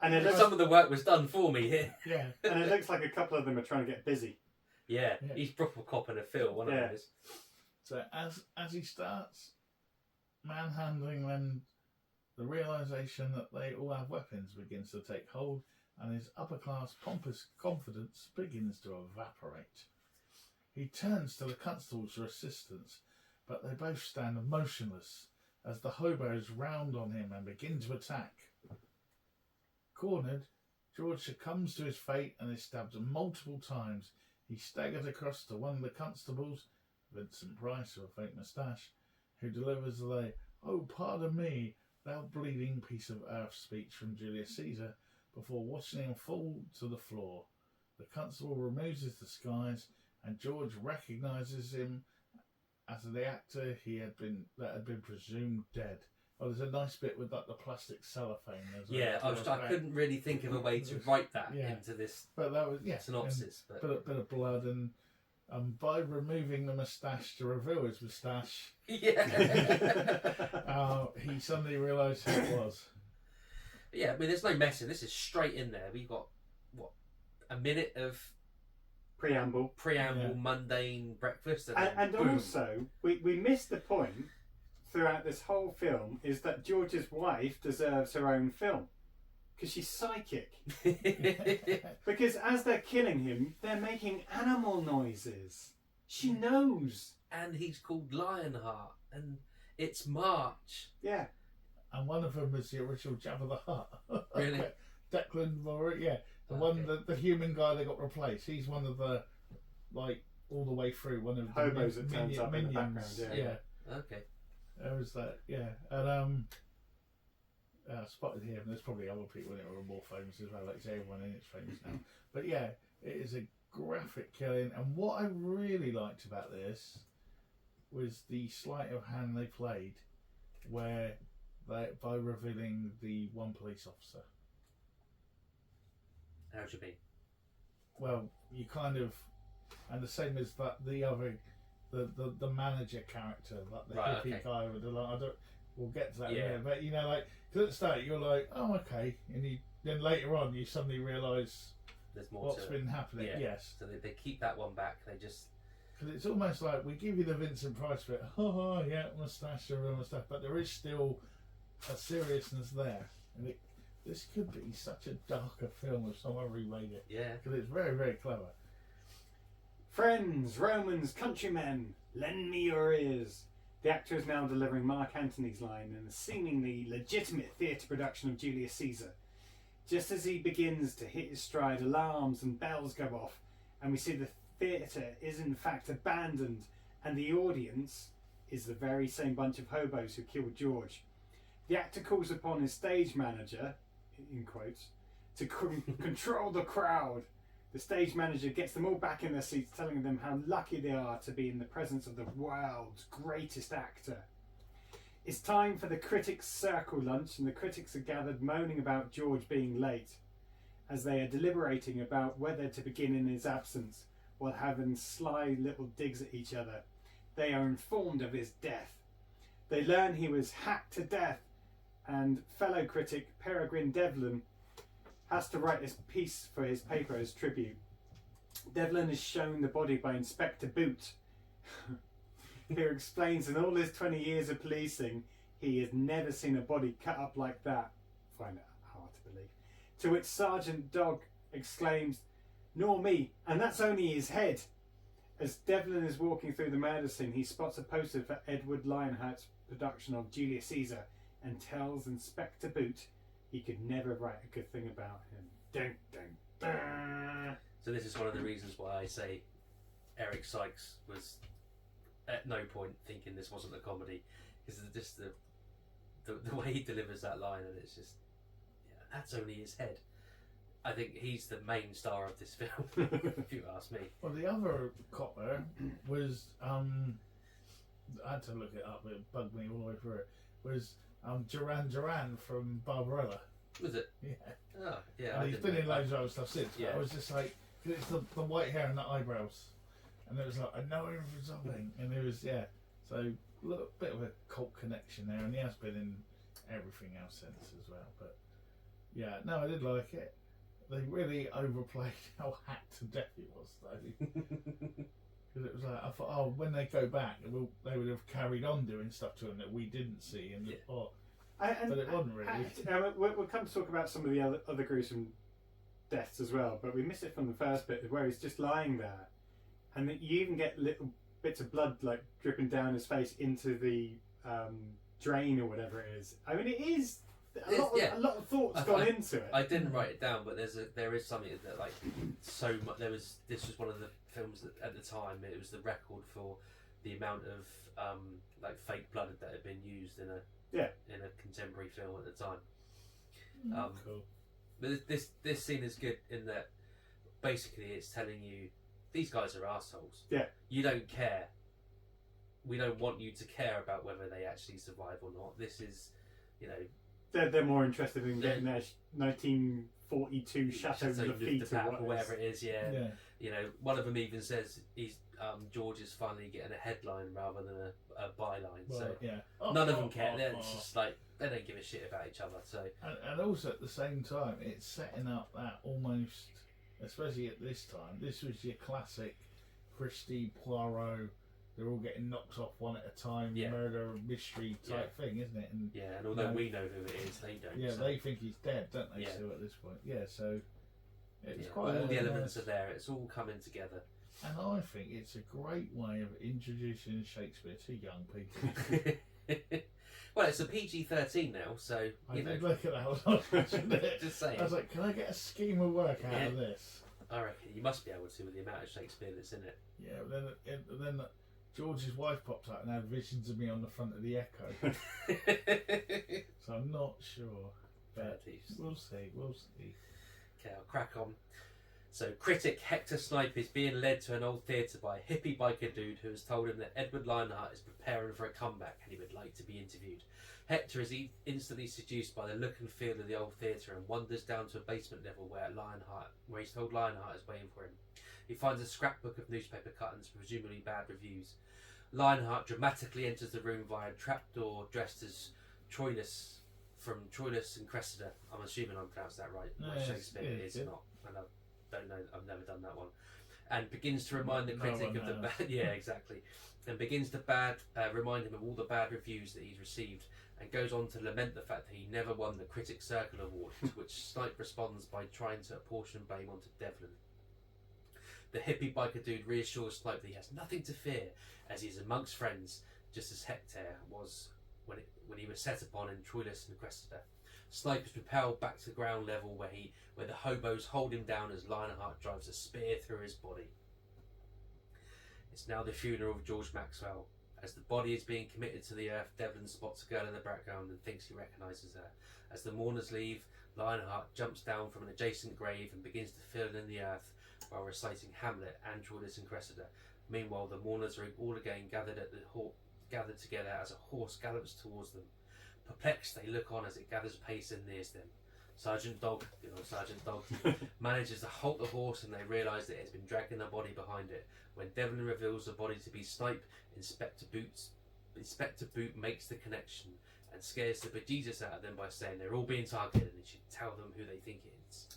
D: And
C: some of the work was done for me here.
E: Yeah.
D: And it looks like a couple of them are trying to get busy.
C: Yeah. He's proper copping a feel, one of those.
E: So as he starts manhandling them, the realisation that they all have weapons begins to take hold, and his upper-class pompous confidence begins to evaporate. He turns to the constables for assistance, but they both stand motionless as the hobos round on him and begin to attack. Cornered, George succumbs to his fate and is stabbed multiple times. He staggers across to one of the constables, Vincent Price with a fake moustache, who delivers the "Oh, pardon me, thou bleeding piece of earth" speech from Julius Caesar before watching him fall to the floor. The constable removes his disguise, and George recognises him as the actor that had been presumed dead. Oh, there's a nice bit with like the plastic cellophane.
C: Yeah, I couldn't really think of a way to write that into this synopsis.
E: But a bit of blood, and by removing the moustache to reveal his moustache, he suddenly realised who it was.
C: Yeah, I mean, there's no messing. This is straight in there. We've got, a minute of
D: preamble,
C: mundane breakfast.
D: And also, we missed the point throughout this whole film is that George's wife deserves her own film. Because she's psychic. Because as they're killing him, they're making animal noises. She knows.
C: And he's called Lionheart. And it's March.
D: Yeah.
E: And one of them was the original Jabba the Hutt.
C: Really?
E: Declan Morley, the human guy that got replaced. He's one of the, all the way through, one of the
D: hobos that turns up in the background.
E: Yeah.
C: Okay.
E: There was that, and I spotted him. There's probably other people in it who are more famous as well. Like everyone in it's famous now. But yeah, it is a graphic killing. And what I really liked about this was the sleight of hand they played, where by revealing the one police officer.
C: How do you mean?
E: Well, you kind of, and the same as that the other, the manager character, like the hippie guy with the we'll get to that in a minute. But because at the start you're like, oh okay, and then later on you suddenly realise
C: there's more
E: what's been happening.
C: Yeah.
E: Yes.
C: So they keep that one back. They just
E: because it's almost like we give you the Vincent Price bit. Oh yeah, moustache or moustache, but there is still a seriousness there, and this could be such a darker film if someone remade it.
C: Yeah.
E: Because it's very, very clever.
D: Friends, Romans, countrymen, lend me your ears. The actor is now delivering Mark Antony's line in a seemingly legitimate theatre production of Julius Caesar. Just as he begins to hit his stride, alarms and bells go off, and we see the theatre is in fact abandoned, and the audience is the very same bunch of hobos who killed George. The actor calls upon his stage manager, in quotes, to control the crowd. The stage manager gets them all back in their seats, telling them how lucky they are to be in the presence of the world's greatest actor. It's time for the critics' circle lunch, and the critics are gathered moaning about George being late, as they are deliberating about whether to begin in his absence, while having sly little digs at each other. They are informed of his death. They learn he was hacked to death, and fellow critic Peregrine Devlin has to write this piece for his paper as tribute. Devlin is shown the body by Inspector Boot, who explains in all his 20 years of policing he has never seen a body cut up like that. Find it hard to believe. To which Sergeant Dog exclaims, "Nor me, and that's only his head." As Devlin is walking through the murder scene, he spots a poster for Edward Lionheart's production of Julius Caesar and tells Inspector Boot he could never write a good thing about him. Dun, dun, dun.
C: So this is one of the reasons why I say Eric Sykes was at no point thinking this wasn't a comedy, because just the way he delivers that line, and it's just, yeah, that's only his head. I think he's the main star of this film, if you ask me.
E: Well, the other copper was I had to look it up, but it bugged me all the way through it. Was Duran from Barbarella.
C: Was it?
E: Yeah.
C: Oh, yeah.
E: And he's been in loads of other stuff since.
C: Yeah.
E: But I was just like, 'cause it's the white hair and the eyebrows, and it was like, I know him from something, and it was So a little bit of a cult connection there, and he has been in everything else since as well. But yeah, no, I did like it. They really overplayed how hacked to death it was, though. Because it was like, I thought, oh, when they go back, they would have carried on doing stuff to him that we didn't see, and but it wasn't really.
D: We'll come to talk about some of the other gruesome deaths as well, but we miss it from the first bit where he's just lying there, and you even get little bits of blood like dripping down his face into the drain or whatever it is. I mean, it is a lot of thoughts gone into it.
C: I didn't write it down, but there is something that, like, so much. This was one of the films that at the time it was the record for the amount of like fake blood that had been used in a contemporary film at the time.
E: Cool.
C: But this scene is good in that basically it's telling you these guys are assholes.
D: Yeah.
C: You don't care. We don't want you to care about whether they actually survive or not. This is, you know,
D: they're more interested in getting their 1942 Chateau de Lafite
C: or whatever it is. Yeah.
E: Yeah.
C: You know, one of them even says George is finally getting a headline rather than a byline.
E: Well,
C: so
E: yeah.
C: none of them care. It's just like they don't give a shit about each other. So
E: and also at the same time, it's setting up that almost, especially at this time, this was your classic Christie, Poirot. They're all getting knocked off one at a time, murder mystery type thing, isn't it? And
C: and although we know who it is, they don't.
E: Yeah,
C: so.
E: they think he's dead, don't they?
C: Yeah.
E: Still at this point, so it's quite
C: all the elements are there. It's all coming together.
E: And I think it's a great way of introducing Shakespeare to young people.
C: Well, it's a PG-13 now, so
E: I did look at that. I was watching it.
C: Just saying.
E: I was like, can I get a scheme of work out of this?
C: I reckon you must be able to with the amount of Shakespeare that's in it.
E: Yeah, but then George's wife popped out and had visions of me on the front of the Echo. So I'm not sure. But we'll see.
C: Okay, I'll crack on. So, critic Hector Snipe is being led to an old theatre by a hippie biker dude who has told him that Edward Lionheart is preparing for a comeback and he would like to be interviewed. Hector is instantly seduced by the look and feel of the old theatre and wanders down to a basement level where he's told Lionheart is waiting for him. He finds a scrapbook of newspaper cuttings, presumably bad reviews. Lionheart dramatically enters the room via a trapdoor dressed as Troilus from Troilus and Cressida. I'm assuming I'm pronounced that right.
E: No,
C: Shakespeare is not. And I don't know. I've never done that one. And begins to remind the critic of the bad. Yeah, exactly. And begins to remind him of all the bad reviews that he's received, and goes on to lament the fact that he never won the Critics' Circle Award, to which Snipe responds by trying to apportion blame onto Devlin. The hippie biker dude reassures Snipe that he has nothing to fear, as he's amongst friends, just as Hector was when he was set upon in Troilus and Cressida. Snipe is propelled back to the ground level where the hobos hold him down as Lionheart drives a spear through his body. It's now the funeral of George Maxwell. As the body is being committed to the earth, Devlin spots a girl in the background and thinks he recognises her. As the mourners leave, Lionheart jumps down from an adjacent grave and begins to fill in the earth while reciting Hamlet and Troilus and Cressida. Meanwhile, the mourners are all again gathered together as a horse gallops towards them. Perplexed, they look on as it gathers pace and nears them. Sergeant Dog manages to halt the horse, and they realise that it has been dragging the body behind it. When Devlin reveals the body to be Snipe, Inspector Boot makes the connection and scares the bejesus out of them by saying they're all being targeted and he should tell them who they think it is.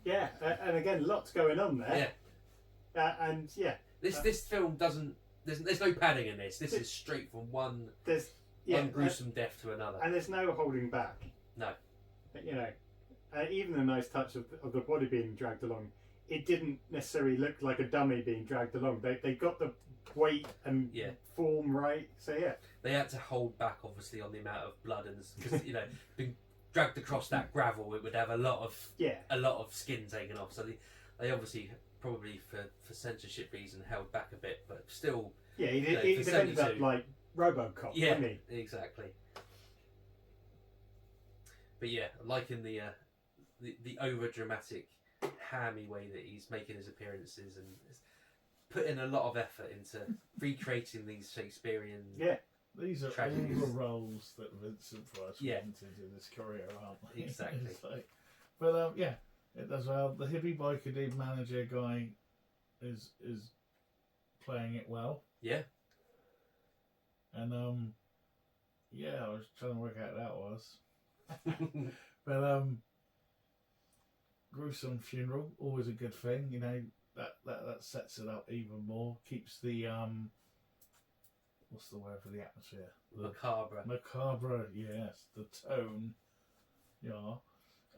D: Yeah. And again, lots going on there.
C: Yeah. This film doesn't. There's no padding in this. This is straight from one gruesome death to another.
D: And there's no holding back.
C: No.
D: You know, even the nice touch of the body being dragged along, it didn't necessarily look like a dummy being dragged along. They got the weight and form right. So yeah.
C: They had to hold back, obviously, on the amount of blood and because dragged across that gravel, it would have a lot
D: Yeah.
C: of skin taken off. So they obviously probably for censorship reason held back a bit, but still.
D: Yeah,
C: You know,
D: he'd
C: for
D: have ended up
C: 72.
D: like RoboCop,
C: Yeah,
D: wouldn't he?
C: exactly. But yeah, liking the over dramatic, hammy way that he's making his appearances and putting a lot of effort into recreating these Shakespearean.
D: Yeah.
E: These are
C: Tragedies.
E: all the roles that Vincent Price
C: Yeah.
E: wanted in his career, aren't they?
C: Exactly.
E: It's like, but yeah, it does well. The hippie biker dude manager guy is playing it well.
C: Yeah.
E: And yeah, I was trying to work out who that was. But gruesome funeral, always a good thing, you know, that sets it up even more, keeps the what's the word for the atmosphere?
C: Macabre.
E: Macabre, yes, the tone. Yeah.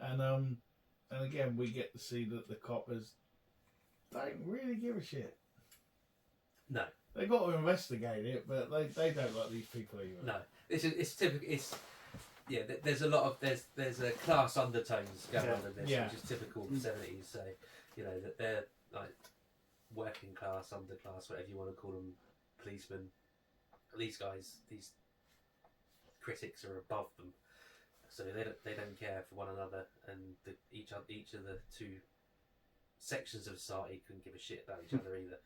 E: And again we get to see that the coppers don't really give a shit.
C: No.
E: They got to investigate it, but they don't like these people either.
C: No. It's typical. It's yeah. There's a lot of there's a class undertones going on in this,
E: Yeah.
C: which is typical of the 70s. So you know that they're like working class, underclass, whatever you want to call them, policemen. These guys, these critics are above them, so they don't care for one another, and each of the two sections of society couldn't give a shit about each other either.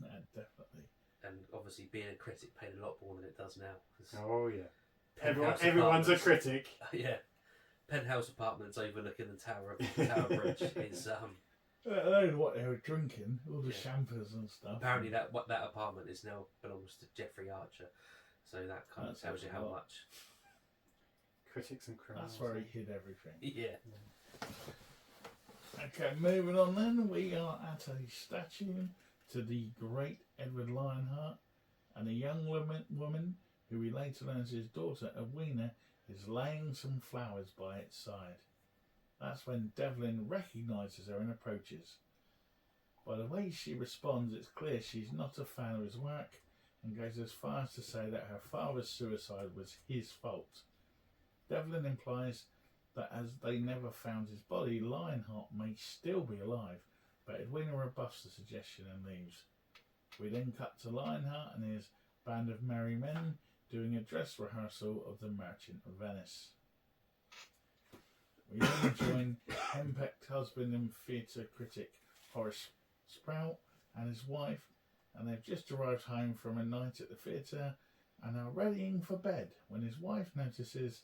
E: No, definitely.
C: And obviously, being a critic paid a lot more than it does now. 'Cause
D: Oh yeah.
C: Penthouse
D: Everyone's a
C: apartments-
D: critic.
C: Yeah, penthouse apartments overlooking the Tower Bridge is
E: I don't know what they were drinking, all the
C: Yeah.
E: champers and stuff.
C: apparently that apartment is now belongs to Jeffrey Archer, so that kind of
E: That
C: tells
E: says
C: you
E: a
C: how
E: lot.
C: much.
D: Critics and criminals.
E: That's where he hid everything.
C: Yeah,
E: Okay, moving on then, we are at a statue to the great Edward Lionheart, and a young woman who we later learns his daughter, Edwina, is laying some flowers by its side. That's when Devlin recognises her and approaches. By the way she responds, it's clear she's not a fan of his work, and goes as far as to say that her father's suicide was his fault. Devlin implies that as they never found his body, Lionheart may still be alive, but Edwina rebuffs the suggestion and leaves. We then cut to Lionheart and his band of merry men doing a dress rehearsal of the Merchant of Venice. We then join henpecked husband and theatre critic Horace Sprout and his wife, and they've just arrived home from a night at the theatre and are readying for bed when his wife notices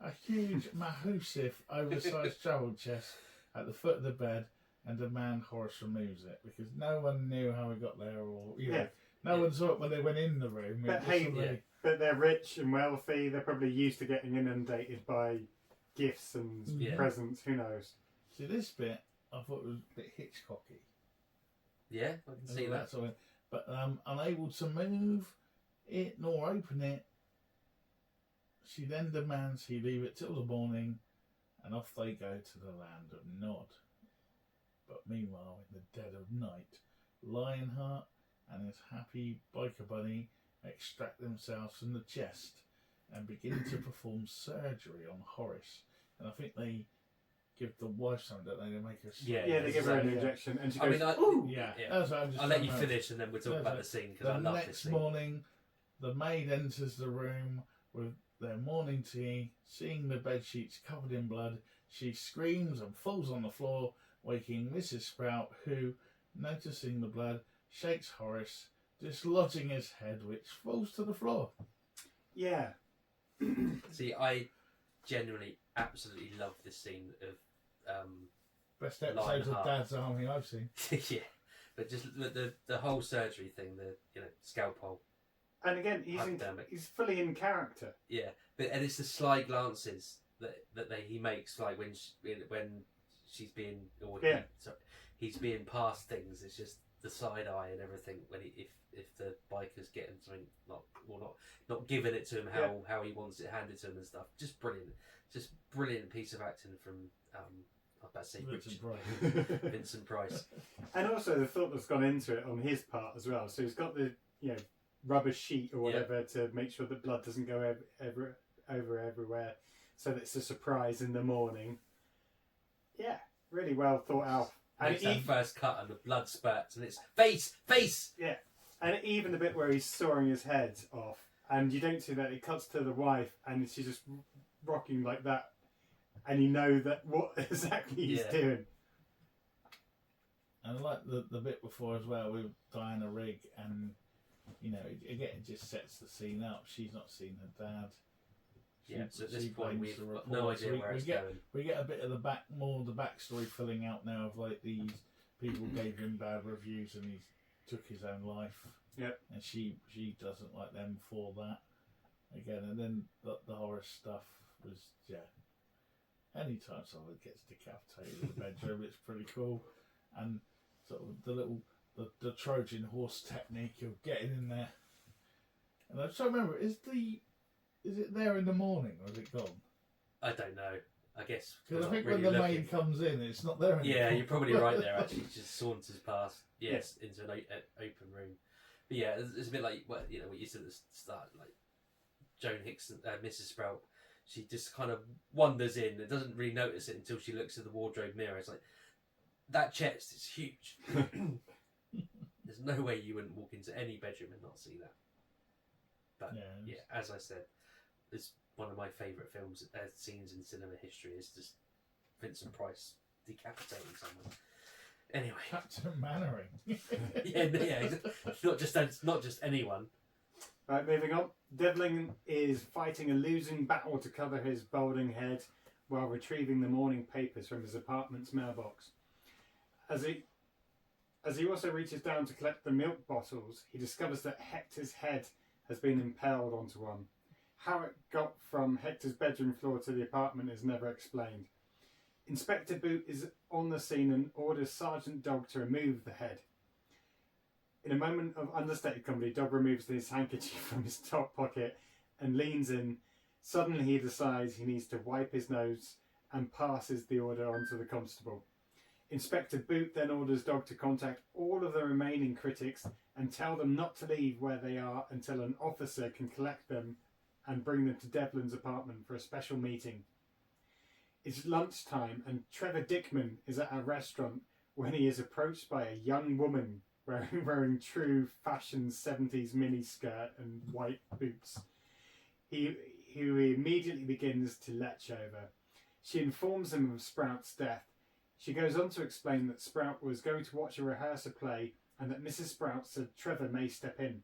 E: a huge, massive, oversized travel chest at the foot of the bed and demands Horace removes it because no one knew how it got there, or no one saw it when they went in the room.
D: But hey, but they're rich and wealthy. They're probably used to getting inundated by gifts and
C: Yeah.
D: presents. Who knows?
E: See, this bit I thought was a bit Hitchcocky.
C: yeah, I can see that.
E: Sort of, but unable to move it nor open it, she then demands he leave it till the morning, and off they go to the land of Nod. But meanwhile, in the dead of night, Lionheart and his happy biker buddy extract themselves from the chest and begin to perform surgery on Horace. And I think they give the wife something, don't they? They make her.
C: Yeah,
D: Yeah, they give her an
E: yeah.
D: injection, and she
C: I
D: goes,
C: mean,
D: "Ooh."
E: Yeah,
C: Yeah.
E: that's what I'm just
C: I'll let you
E: talking about.
C: finish, and then we'll talk
E: That's
C: about
E: right.
C: the scene because
E: The
C: I love this
E: next
C: scene.
E: morning, the maid enters the room with their morning tea. Seeing the bed sheets covered in blood, she screams and falls on the floor, waking Mrs. Sprout, who, noticing the blood, shakes Horace, dislodging his head, which falls to the floor.
D: Yeah.
C: See, I genuinely absolutely love this scene of
E: Best episodes of
C: Lionheart.
E: Dad's Army I've seen.
C: yeah, but just the whole surgery thing, the scalpel.
D: And again,
C: Hypodermic.
D: he's fully in character.
C: Yeah, and it's the sly glances that he makes, like when she's being he's being past things. It's just the side eye and everything when if the biker's getting something not giving it to him how he wants it handed to him and stuff. Just brilliant piece of acting from I was about to say Vincent Price.
D: And also the thought that's gone into it on his part as well. So he's got the rubber sheet or whatever to make sure that blood doesn't go over everywhere. so that it's a surprise in the morning. Yeah, really well thought out. And
C: Makes that first cut and the blood spurts and it's face.
D: Yeah, and even the bit where he's sawing his head off, and you don't see that. It cuts to the wife, and she's just rocking like that, and you know that what exactly he's doing.
E: And I like the bit before as well with Diana Rigg, and you know, again, it just sets the scene up. She's not seen her dad.
C: So at this point we've got no idea where it's going.
E: We get a bit of the backstory filling out now of like these people gave him bad reviews and he took his own life.
D: Yep.
E: And she doesn't like them for that. Again, and then the horror stuff was anytime someone gets decapitated in the bedroom, it's pretty cool. And sort of the Trojan horse technique of getting in there. And I just remember, is it there in the morning or is it gone?
C: I don't know. I guess
E: because I think when the maid comes in, it's not there anymore.
C: Yeah, you're probably right there. Actually, it just saunters past. Yes, into an open room. But yeah, it's a bit like what you said at the start, like Joan Hickson, Mrs. Sprout. She just kind of wanders in and doesn't really notice it until she looks at the wardrobe mirror. It's like, that chest is huge. There's no way you wouldn't walk into any bedroom and not see that. But yeah, as I said, it's one of my favourite films scenes in cinema history. Is just Vincent Price decapitating someone. Anyway,
E: Captain Mannering.
C: not just anyone.
D: Right, moving on. Devlin is fighting a losing battle to cover his balding head while retrieving the morning papers from his apartment's mailbox. As he also reaches down to collect the milk bottles, he discovers that Hector's head has been impaled onto one. How it got from Hector's bedroom floor to the apartment is never explained. Inspector Boot is on the scene and orders Sergeant Dog to remove the head. In a moment of understated comedy, Dog removes his handkerchief from his top pocket and leans in. Suddenly he decides he needs to wipe his nose and passes the order on to the constable. Inspector Boot then orders Dog to contact all of the remaining critics and tell them not to leave where they are until an officer can collect them and bring them to Devlin's apartment for a special meeting. It's lunchtime and Trevor Dickman is at a restaurant when he is approached by a young woman wearing true fashion 70s miniskirt and white boots. Who he immediately begins to lech over. She informs him of Sprout's death. She goes on to explain that Sprout was going to watch a rehearsal play and that Mrs. Sprout said Trevor may step in.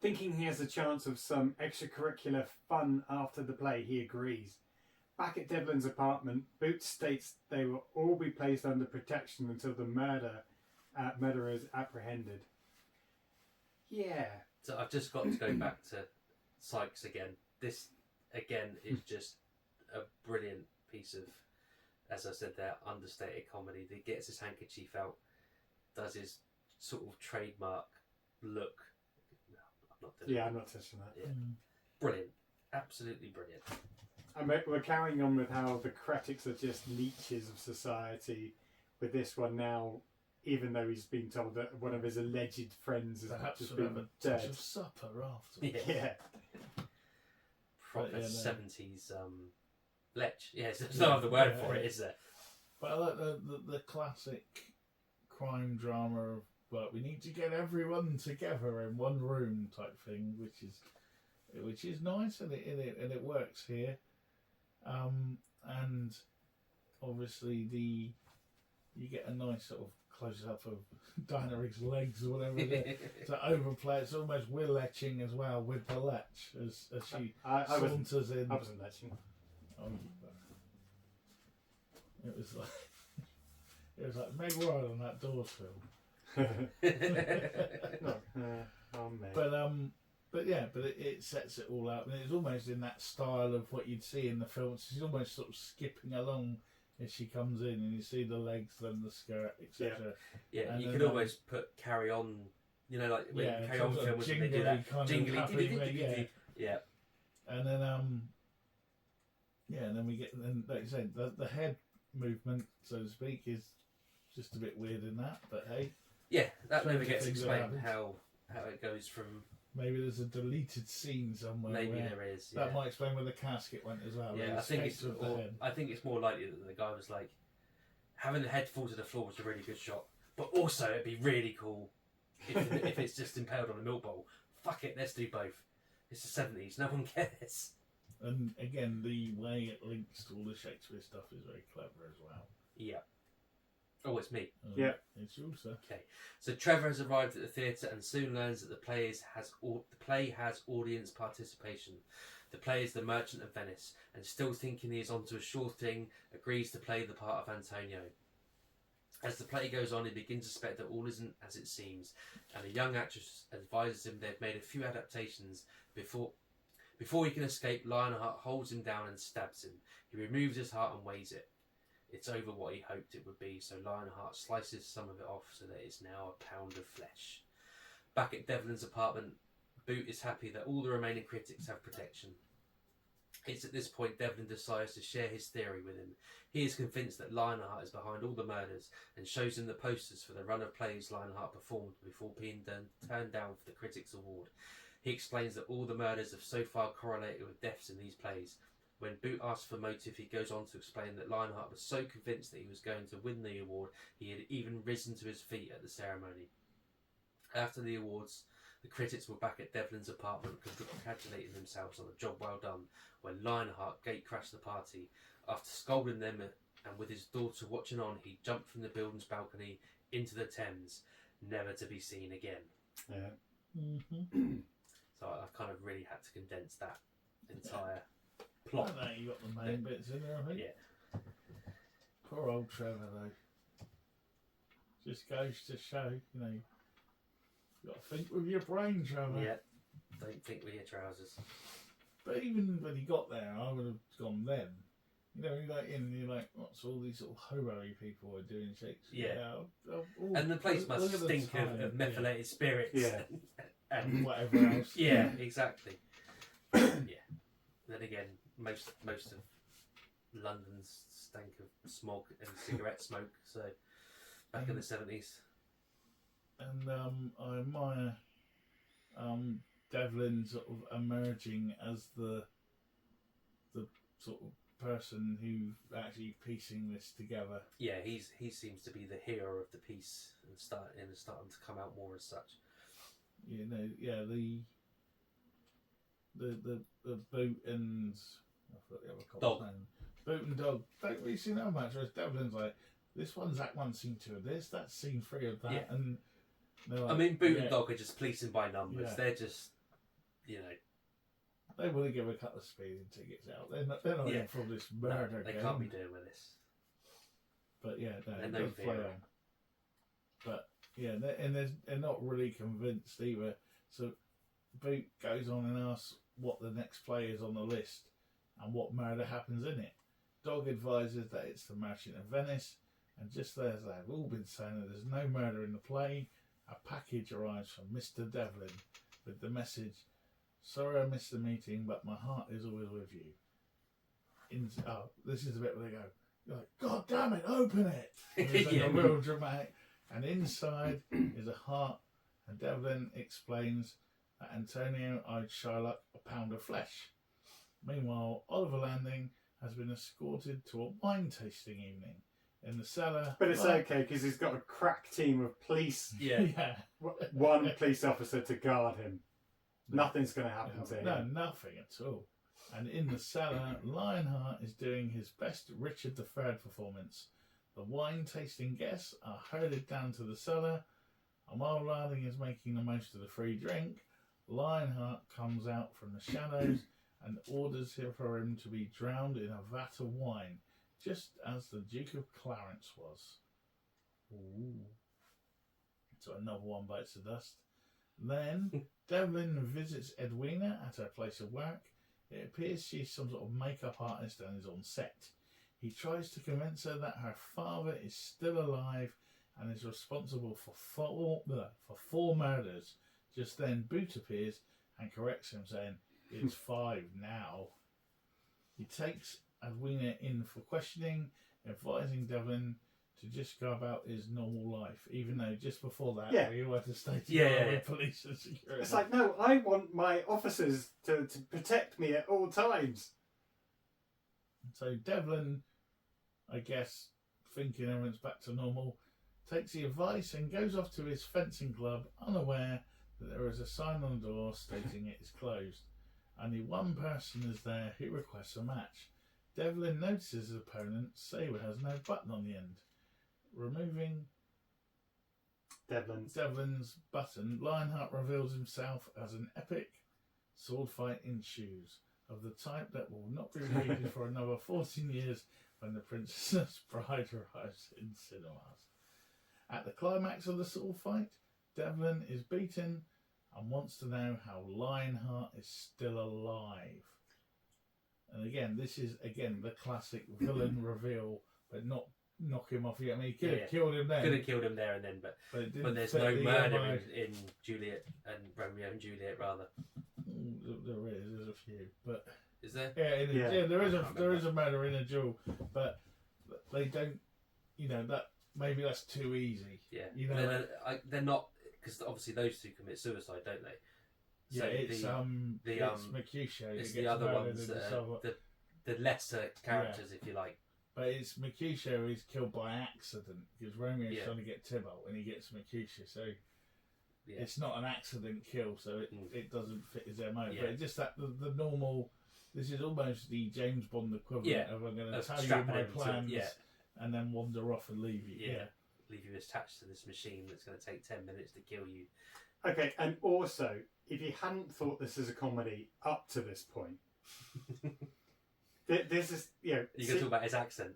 D: Thinking he has a chance of some extracurricular fun after the play, he agrees. Back at Devlin's apartment, Boots states they will all be placed under protection until the murderer is apprehended. Yeah.
C: So I've just got to go back to Sykes again. This, again, is just a brilliant piece of, as I said there, understated comedy. He gets his handkerchief out, does his sort of trademark look. No, I'm not doing
D: I'm not touching that.
C: Yeah. Brilliant. Absolutely brilliant.
D: And we're carrying on with how the critics are just leeches of society with this one now, even though he's been told that one of his alleged friends has just been dead.
E: Of supper after.
D: Yeah.
C: Proper 70s lech. Yes, there's no other word for it, is there?
E: But I like the classic crime drama of, but we need to get everyone together in one room type thing, which is nice and it works here. And obviously you get a nice sort of close up of Diana Rigg's legs or whatever to overplay. It's almost we're leching as well with the lech as she saunters in.
D: I wasn't leching.
E: It was like Meg Ryan on that Dors film. But it sets it all out, and it's almost in that style of what you'd see in the film. She's almost sort of skipping along as she comes in, and you see the legs, then the skirt, etc.
C: Yeah, and you could almost put Carry On, like when Carry On film was when they do that jingly, yeah.
E: And then and then we get, like you said, the head movement, so to speak, is just a bit weird in that, but hey.
C: Yeah, that never gets explained how it goes from
E: Maybe there's a deleted scene somewhere.
C: Maybe
E: where
C: there is.
E: That
C: yeah.
E: might explain where the casket went as well.
C: Yeah,
E: where
C: I
E: he
C: think
E: escapes with the head.
C: I think it's more likely that the guy was like, having the head fall to the floor was a really good shot, but also it'd be really cool if it's just impaled on a milk bowl. Fuck it, let's do both. It's the 70s, no one cares.
E: And again, the way it links to all the Shakespeare stuff is very clever as well.
C: Yeah. Oh, it's me.
D: Yeah.
E: It's you, sir.
C: Okay. So Trevor has arrived at the theatre and soon learns that the play has audience participation. The play is The Merchant of Venice, and still thinking he is onto a sure thing, agrees to play the part of Antonio. As the play goes on, he begins to suspect that all isn't as it seems, and a young actress advises him they've made a few adaptations before he can escape. Lionheart holds him down and stabs him. He removes his heart and weighs it. It's over what he hoped it would be, so Lionheart slices some of it off so that it's now a pound of flesh. Back at Devlin's apartment, Boot is happy that all the remaining critics have protection. It's at this point Devlin decides to share his theory with him. He is convinced that Lionheart is behind all the murders and shows him the posters for the run of plays Lionheart performed before being turned down for the Critics' Award. He explains that all the murders have so far correlated with deaths in these plays. When Boot asks for motive, he goes on to explain that Lionheart was so convinced that he was going to win the award, he had even risen to his feet at the ceremony. After the awards, the critics were back at Devlin's apartment congratulating themselves on a job well done, when Lionheart gate-crashed the party. After scolding them and with his daughter watching on, he jumped from the building's balcony into the Thames, never to be seen again.
D: Yeah.
E: Mm-hmm.
C: So I've kind of really had to condense that entire plot.
E: I know you got the main bits in there, I think.
C: Yeah.
E: Poor old Trevor, though. Just goes to show, you know, you got to think with your brain, Trevor.
C: Yeah. Don't think with your trousers.
E: But even when he got there, I would have gone then. You know, you're like in, you're like, what's all these sort of hobo people are doing Shakespeare?
C: Yeah. And the place must stink of methylated spirits.
E: Yeah.
C: And
E: whatever else.
C: Yeah, exactly. Yeah. Then again, most of London's stank of smog and cigarette smoke. So back in the 70s.
E: And I admire Devlin sort of emerging as the sort of person who actually piecing this together.
C: Yeah, he seems to be the hero of the piece and starting to come out more as such.
E: You know, yeah, the Boot and I forgot the other cop's name. Boot and Dog don't really seem that much. Whereas Devlin's like, this one's Act 1, Scene 2 of this, that's Scene 3 of that,
C: Yeah.
E: and like,
C: I mean, Boot and Dog are just policing by numbers.
E: Yeah.
C: They're just, you know,
E: they want to give a couple of speeding tickets out. They're not in for this murder
C: they
E: game.
C: can't be doing with this.
E: But yeah, no,
C: And
E: it
C: no
E: does play
C: fear.
E: on. But yeah, they're not really convinced either. So Boot goes on and asks what the next play is on the list and what murder happens in it. Dog advises that it's The Merchant of Venice, and just as they've all been saying that there's no murder in the play, a package arrives from Mr. Devlin with the message, "Sorry I missed the meeting, but my heart is always with you." This is the bit where they go, you're like, God damn it, open it! And it's like
C: Yeah.
E: a real dramatic. And inside is a heart, and Devlin explains that Antonio owed Shylock a pound of flesh. Meanwhile, Oliver Landing has been escorted to a wine tasting evening in the cellar.
D: But it's okay because he's got a crack team of police.
C: Yeah.
E: Yeah.
D: One police officer to guard him. Nothing's going to happen to him.
E: No, nothing at all. And in the cellar, Lionheart is doing his best Richard III performance. The wine tasting guests are herded down to the cellar, and while Landing is making the most of the free drink, Lionheart comes out from the shadows and orders for him to be drowned in a vat of wine, just as the Duke of Clarence was. Ooh. So another one bites the dust. Then Devlin visits Edwina at her place of work. It appears she's some sort of makeup artist and is on set. He tries to convince her that her father is still alive and is responsible for four murders. Just then Boot appears and corrects him, saying, "It's 5 now." He takes Edwina in for questioning, advising Devlin to just go about his normal life, even though just before that,
D: Yeah.
E: we all had to stay
C: Yeah,
E: together
C: yeah,
E: with police and security.
D: It's like, no, I want my officers to protect me at all times.
E: So Devlin, I guess, thinking everyone's back to normal, takes the advice and goes off to his fencing club, unaware that there is a sign on the door stating it is closed. Only one person is there who requests a match. Devlin notices his opponent, Sabre, has no button on the end. Removing Devlin's button, Lionheart reveals himself as an epic sword fight ensues, of the type that will not be repeated for another 14 years when the Princess Bride arrives in cinemas. At the climax of the sword fight, Devlin is beaten and wants to know how Lionheart is still alive. And again, this is the classic villain reveal, but not knock him off yet. I mean, he could have killed him then.
C: Could have killed him there and then, but
E: it didn't
C: when there's
E: fit
C: no
E: the
C: murder in Juliet and Romeo and Juliet, rather.
E: There's a few, but
C: is there?
E: There is a murder in a duel, but they don't. That maybe that's too easy.
C: Yeah, they're not, because obviously those two commit suicide, don't they?
E: Yeah,
C: so
E: it's Mercutio.
C: It's the other ones that are the lesser characters, if you like.
E: But it's Mercutio who's killed by accident because Romeo's trying to get Tybalt and he gets Mercutio, so it's not an accident kill, so it doesn't fit his MO. But it's just that the normal. This is almost the James Bond equivalent of I'm going to tell you my plans and then wander off and leave you.
C: Leave you attached to this machine that's going to take 10 minutes to kill you.
D: Okay, and also, if you hadn't thought this is a comedy up to this point, this is,
C: You can talk about his accent.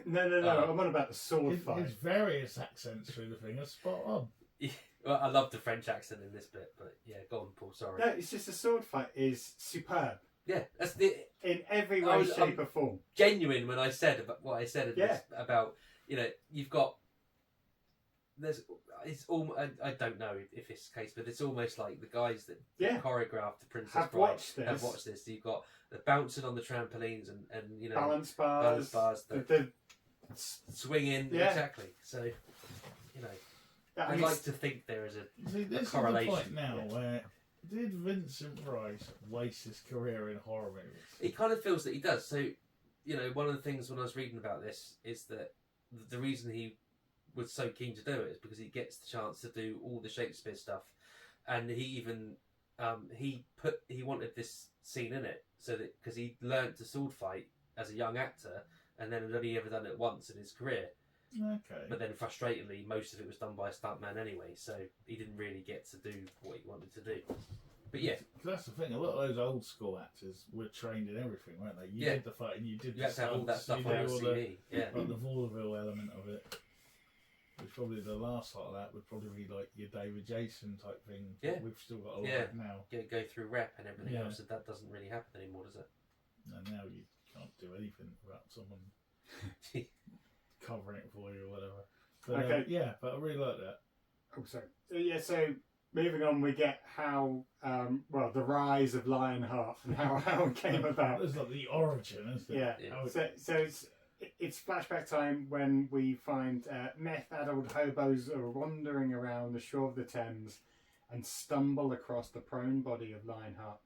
D: No, I'm on about the sword fight.
E: His various accents through the thing are spot on.
C: Well, I love the French accent in this bit, but go on, Paul, sorry.
D: No, it's just the sword fight is superb.
C: Yeah, that's
D: in every way, shape or form.
C: Genuine when I said about what I said about, you've got, it's all, I don't know if it's the case, but it's almost like the guys that choreographed the Princess Bride have watched this. You've got the bouncing on the trampolines and
D: balance bars, the
C: swinging, exactly. So, I'd like to think there is a correlation.
E: Is the point now where did Vincent Price waste his career in horror movies?
C: It kind of feels that he does. So, one of the things when I was reading about this is that the reason he was so keen to do it is because he gets the chance to do all the Shakespeare stuff, and he even he wanted this scene in it so that because he learnt to sword fight as a young actor and then had only ever done it once in his career.
E: Okay.
C: But then frustratingly, most of it was done by a stuntman anyway, so he didn't really get to do what he wanted to do. But yeah,
E: that's the thing. A lot of those old school actors were trained in everything, weren't they? You did the fighting, you did.
C: You had to have all that stuff on your CV.
E: Like the vaudeville element of it. Which probably the last lot of that would probably be like your David Jason type thing.
C: Yeah,
E: we've still got a lot now.
C: Go through rep and everything else, and that doesn't really happen anymore, does it?
E: And now you can't do anything without someone covering it for you or whatever. But, but I really like that.
D: Oh, sorry. So moving on, we get how the rise of Lionheart and how it came about.
E: It's like the origin, isn't it?
D: Yeah. So it's flashback time when we find meth-addled hobos are wandering around the shore of the Thames and stumble across the prone body of Lionheart.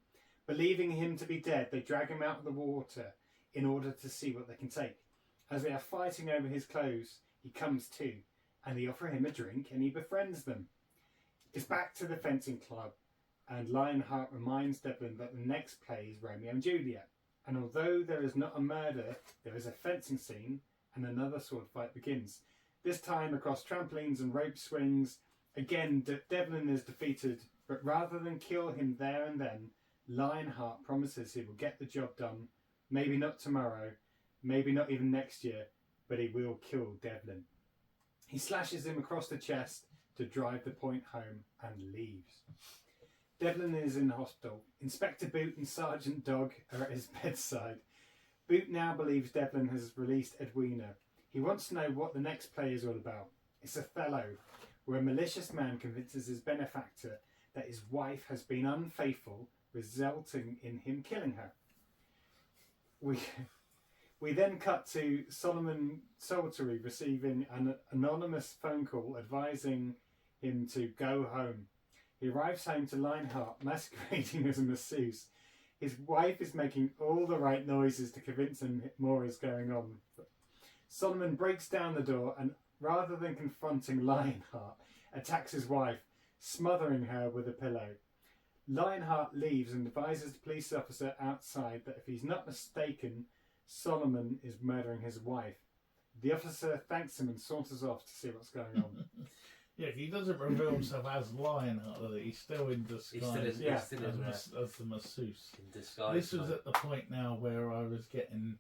D: Believing him to be dead, they drag him out of the water in order to see what they can take. As they are fighting over his clothes, he comes to, and they offer him a drink, and he befriends them. It's back to the fencing club, and Lionheart reminds Devlin that the next play is Romeo and Juliet. And although there is not a murder, there is a fencing scene, and another sword fight begins. This time across trampolines and rope swings. Again, Devlin is defeated, but rather than kill him there and then, Lionheart promises he will get the job done. Maybe not tomorrow, maybe not even next year, but he will kill Devlin. He slashes him across the chest to drive the point home and leaves. Devlin is in the hospital. Inspector Boot and Sergeant Dog are at his bedside. Boot now believes Devlin has released Edwina. He wants to know what the next play is all about. It's Othello, where a malicious man convinces his benefactor that his wife has been unfaithful, resulting in him killing her. We We then cut to Solomon Solitary receiving an anonymous phone call advising him to go home. He arrives home to Lionheart masquerading as a masseuse. His wife is making all the right noises to convince him more is going on. Solomon breaks down the door and, rather than confronting Lionheart, attacks his wife, smothering her with a pillow. Lionheart leaves and advises the police officer outside that if he's not mistaken, Solomon is murdering his wife. The officer thanks him and saunters off to see what's going on.
E: Yeah, he doesn't reveal himself as Lionheart, does he? He's still in disguise.
C: He's still in
E: as the masseuse.
C: in disguise.
E: This was at the point now where I was getting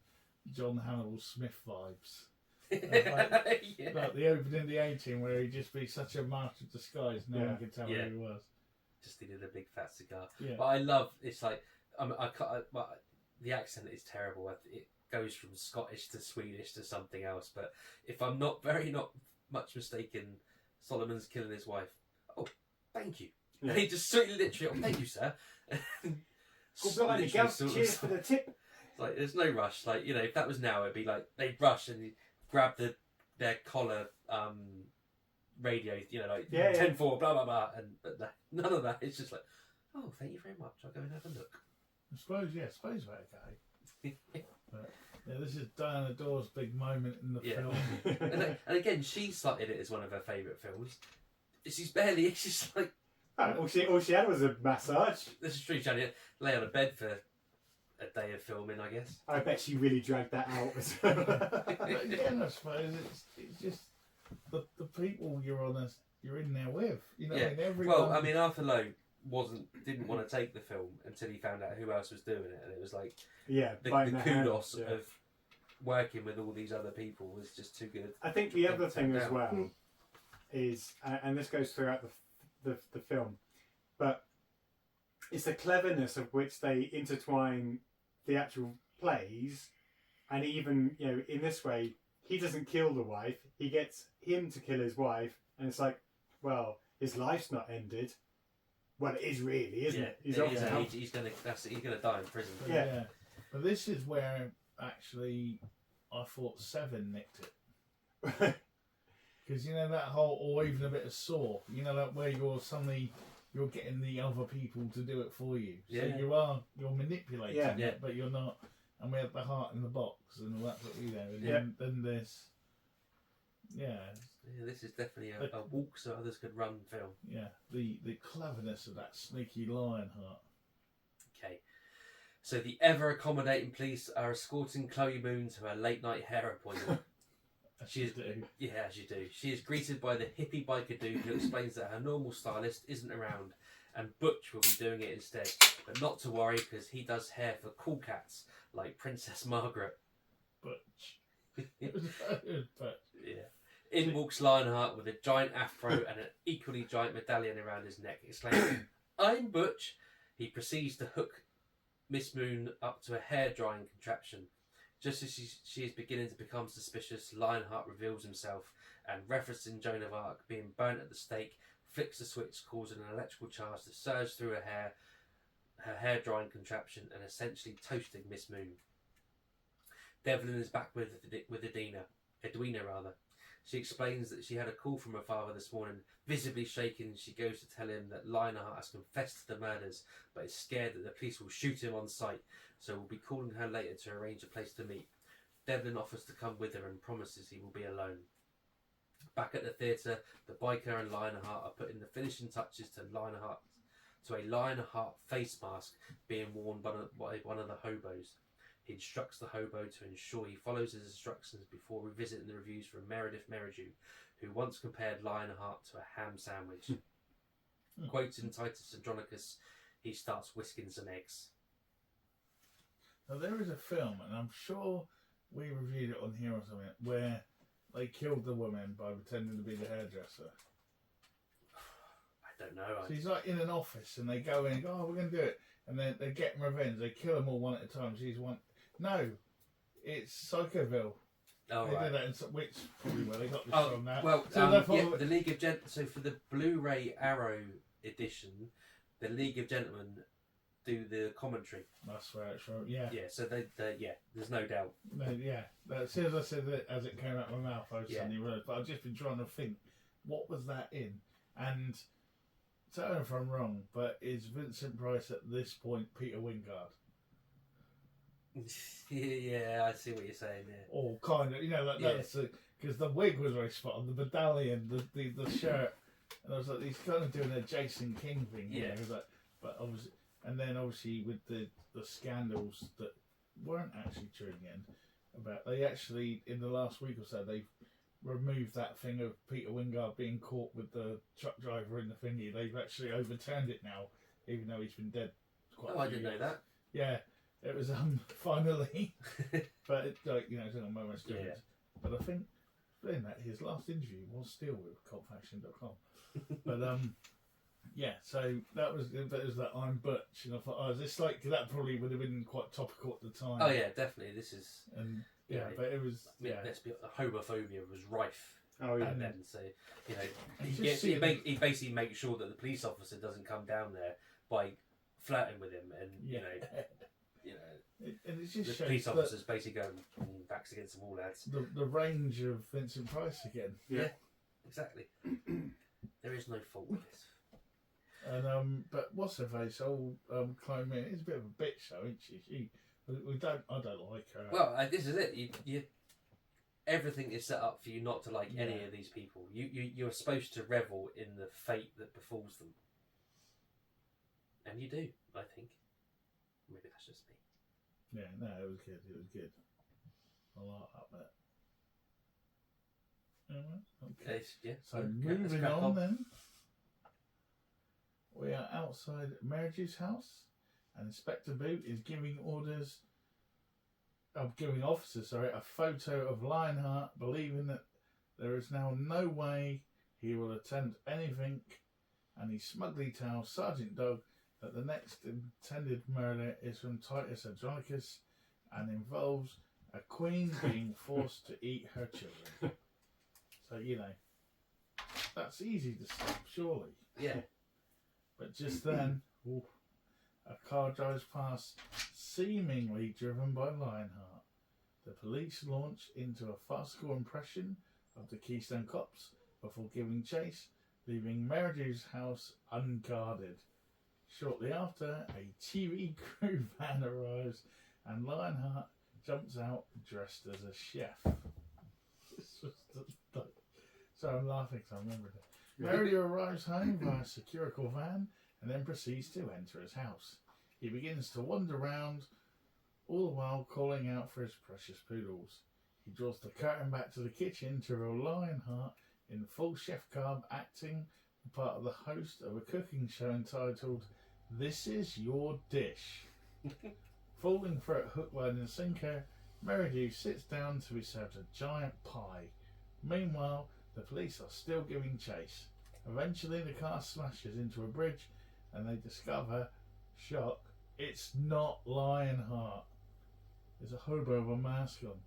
E: John Hannibal Smith vibes. Like the opening of the A-Team, where he'd just be such a master of disguise, no one could tell who he was.
C: Just needed a big fat cigar.
E: Yeah.
C: But I love, it's like, the accent is terrible. It goes from Scottish to Swedish to something else. But if I'm not much mistaken, Solomon's killing his wife. Oh, thank you. Yeah. And he just literally, oh, thank you, sir.
D: Cheers for the tip.
C: It's like, there's no rush. Like, you know, if that was now, it'd be like, they'd rush and grab their collar radio, you know, like 10-4, blah, blah, blah. But none of that. It's just like, oh, thank you very much. I'll go and have a look.
E: I suppose about it, But yeah, this is Diana Dors' big moment in the film.
C: and again, she cited it as one of her favourite films. She's just like...
D: all she had was a massage.
C: This is true, Johnny. Lay on a bed for a day of filming, I guess.
D: I bet she really dragged that out as well.
E: But again, I suppose it's just the people you're in there with. You know,
C: Well, I mean, Arthur Lowe didn't want to take the film until he found out who else was doing it, and it was like the kudos of working with all these other people was just too good.
D: I think the other thing as well is, and this goes throughout the film, but it's the cleverness of which they intertwine the actual plays, and even, you know, in this way, he doesn't kill the wife, he gets him to kill his wife, and it's like, well, his life's not ended. Well, it is really, isn't it? He's gonna
C: die in prison.
E: Yeah. But this is where actually I thought Seven nicked it. Because you know that whole, or even a bit of Saw, you know, that where you're getting the other people to do it for you. So you're manipulating it, but you're not. And we had the heart in the box and all that, you know. And then this,
C: this is definitely a walk so others could run film.
E: Yeah, the cleverness of that sneaky Lionheart.
C: Okay, so the ever accommodating police are escorting Chloe Moon to her late night hair appointment. As you do. She is greeted by the hippie biker dude who explains that her normal stylist isn't around, and Butch will be doing it instead. But not to worry, because he does hair for cool cats like Princess Margaret.
E: Butch.
C: Butch. Yeah. In walks Lionheart with a giant afro and an equally giant medallion around his neck, exclaiming, "I'm Butch." He proceeds to hook Miss Moon up to a hair drying contraption. Just as she is beginning to become suspicious, Lionheart reveals himself and, referencing Joan of Arc being burnt at the stake, flicks the switch, causing an electrical charge to surge through her hair drying contraption, and essentially toasting Miss Moon. Devlin is back with Edwina. She explains that she had a call from her father this morning. Visibly shaken, she goes to tell him that Lionheart has confessed to the murders, but is scared that the police will shoot him on sight, so will be calling her later to arrange a place to meet. Devlin offers to come with her and promises he will be alone. Back at the theatre, the biker and Lionheart are putting the finishing touches to a Lionheart face mask being worn by one of the hobos. He instructs the hobo to ensure he follows his instructions before revisiting the reviews from Meredith Merridew, who once compared Lionheart to a ham sandwich. Quoting Titus Andronicus, he starts whisking some eggs.
E: Now there is a film, and I'm sure we reviewed it on here or something, where they killed the woman by pretending to be the hairdresser.
C: I don't know.
E: So he's like in an office, and they go in and go, "Oh, we're going to do it," and they're getting revenge. They kill them all one at a time. She's one. No, it's Psychoville.
C: Oh,
E: they
C: right.
E: did that which probably where they got this from. That.
C: Well,
E: so
C: the League of So for the Blu-ray Arrow edition, the League of Gentlemen do the commentary.
E: That's where it's from. Yeah.
C: Yeah, so there's no doubt.
E: No, yeah. As soon as I said that, as it came out of my mouth, I suddenly realised. But I've just been trying to think, what was that in? And tell me if I'm wrong, but is Vincent Price at this point Peter Wingard?
C: Yeah, I see what you're saying. Yeah.
E: Or kind of, that's because the wig was very spot on, the medallion, the shirt, and I was like, he's kind of doing a Jason King thing. It was like, but obviously, and then obviously with the scandals that weren't actually true in the end, about they actually in the last week or so they've removed that thing of Peter Wingard being caught with the truck driver in the thingy. They've actually overturned it now, even though he's been dead quite.
C: Oh, I didn't know that.
E: Yeah. It was finally, but it, it's on moments to it. But I think in that his last interview was still with cultfaction.com. But so that was that I'm Butch, and I thought, is this like that probably would have been quite topical at the time.
C: Oh yeah, definitely. This is
E: but it was
C: let's be homophobia was rife.
D: Oh yeah.
C: Back then, so he basically makes sure that the police officer doesn't come down there by flirting with him, and
E: and it's just
C: the police officers basically going backs against the wall, lads.
E: The range of Vincent Price again.
C: Yeah, exactly. There is no fault with this.
E: And but what's her face? Chloe is a bit of a bitch, though, isn't she? I don't like her.
C: Well, this is it. You everything is set up for you not to like any of these people. You're supposed to revel in the fate that befalls them, and you do. I think. Maybe that's just me.
E: Yeah, no, it was good. It was good. I like that bit. Okay.
C: Yeah.
E: So moving on then. We are outside Marriage's house, and Inspector Boot is giving officers a photo of Lionheart, believing that there is now no way he will attempt anything, and he smugly tells Sergeant Doug that the next intended murder is from Titus Andronicus and involves a queen being forced to eat her children. So, that's easy to stop, surely.
C: Yeah.
E: But just then, a car drives past, seemingly driven by Lionheart. The police launch into a farcical impression of the Keystone Cops before giving chase, leaving Meridu's house unguarded. Shortly after, a TV crew van arrives and Lionheart jumps out dressed as a chef. So I'm laughing because I remember it. Meridu arrives home via a securical van and then proceeds to enter his house. He begins to wander around, all the while calling out for his precious poodles. He draws the curtain back to the kitchen to reveal Lionheart in full chef garb acting the part of the host of a cooking show entitled This Is Your Dish. Falling for it hook, line and sinker, Meridu sits down to be served a giant pie. Meanwhile, the police are still giving chase. Eventually the car smashes into a bridge and they discover, shock, it's not Lionheart. There's a hobo with a mask on.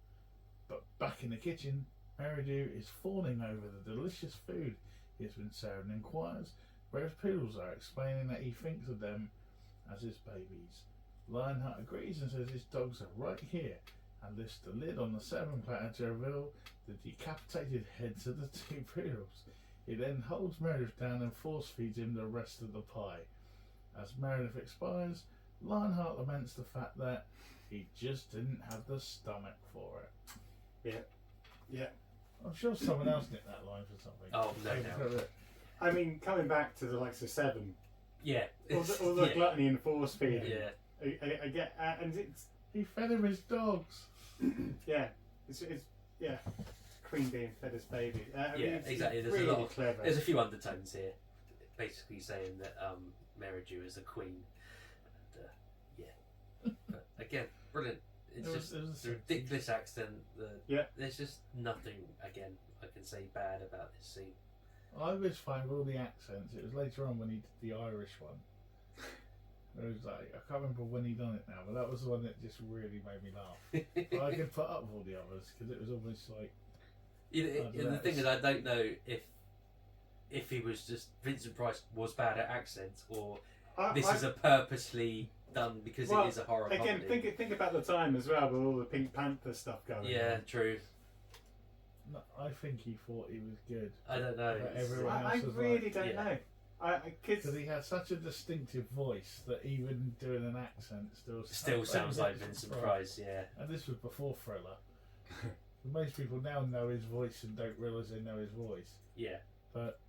E: But back in the kitchen, Meridu is fawning over the delicious food he has been served and inquires where his poodles are, explaining that he thinks of them as his babies. Lionheart agrees and says his dogs are right here and lifts the lid on the serving platter to reveal the decapitated heads of the two poodles. He then holds Meredith down and force feeds him the rest of the pie. As Meredith expires, Lionheart laments the fact that he just didn't have the stomach for it.
D: Yeah.
E: I'm sure someone else nicked that line for something.
C: Oh, no doubt.
D: I mean, coming back to the likes of Seven.
C: Yeah.
D: All the gluttony and force feeding.
C: Yeah.
D: I get, and it's...
E: He fed him his dogs.
D: Yeah. It's Queen being fed his baby.
C: Exactly.
D: It's
C: There's
D: really
C: a lot.
D: clever.
C: There's a few undertones here, basically saying that Meridu is a queen. And, but again, brilliant. It's just the ridiculous accent. There's just nothing again I can say bad about this scene.
E: I was fine with all the accents. It was later on when he did the Irish one. It was like, I can't remember when he done it now, but that was the one that just really made me laugh. But I could put up with all the others because it was almost like.
C: The thing is, I don't know if he was just Vincent Price was bad at accents or this is a purposely done because
D: Well,
C: it is a horror
D: again,
C: comedy.
D: think about the time as well with all the Pink Panther stuff going
C: Yeah,
D: on.
C: true.
E: No, I think he thought he was good.
C: I don't know.
E: But
C: It's-
E: everyone
D: I
E: else was
D: really
E: like,
D: don't
C: yeah.
D: know.
E: because he had such a distinctive voice that even doing an accent
C: Still sounds like Vincent Price, yeah.
E: And this was before Thriller. Most people now know his voice and don't realise they know his voice.
C: Yeah.
E: But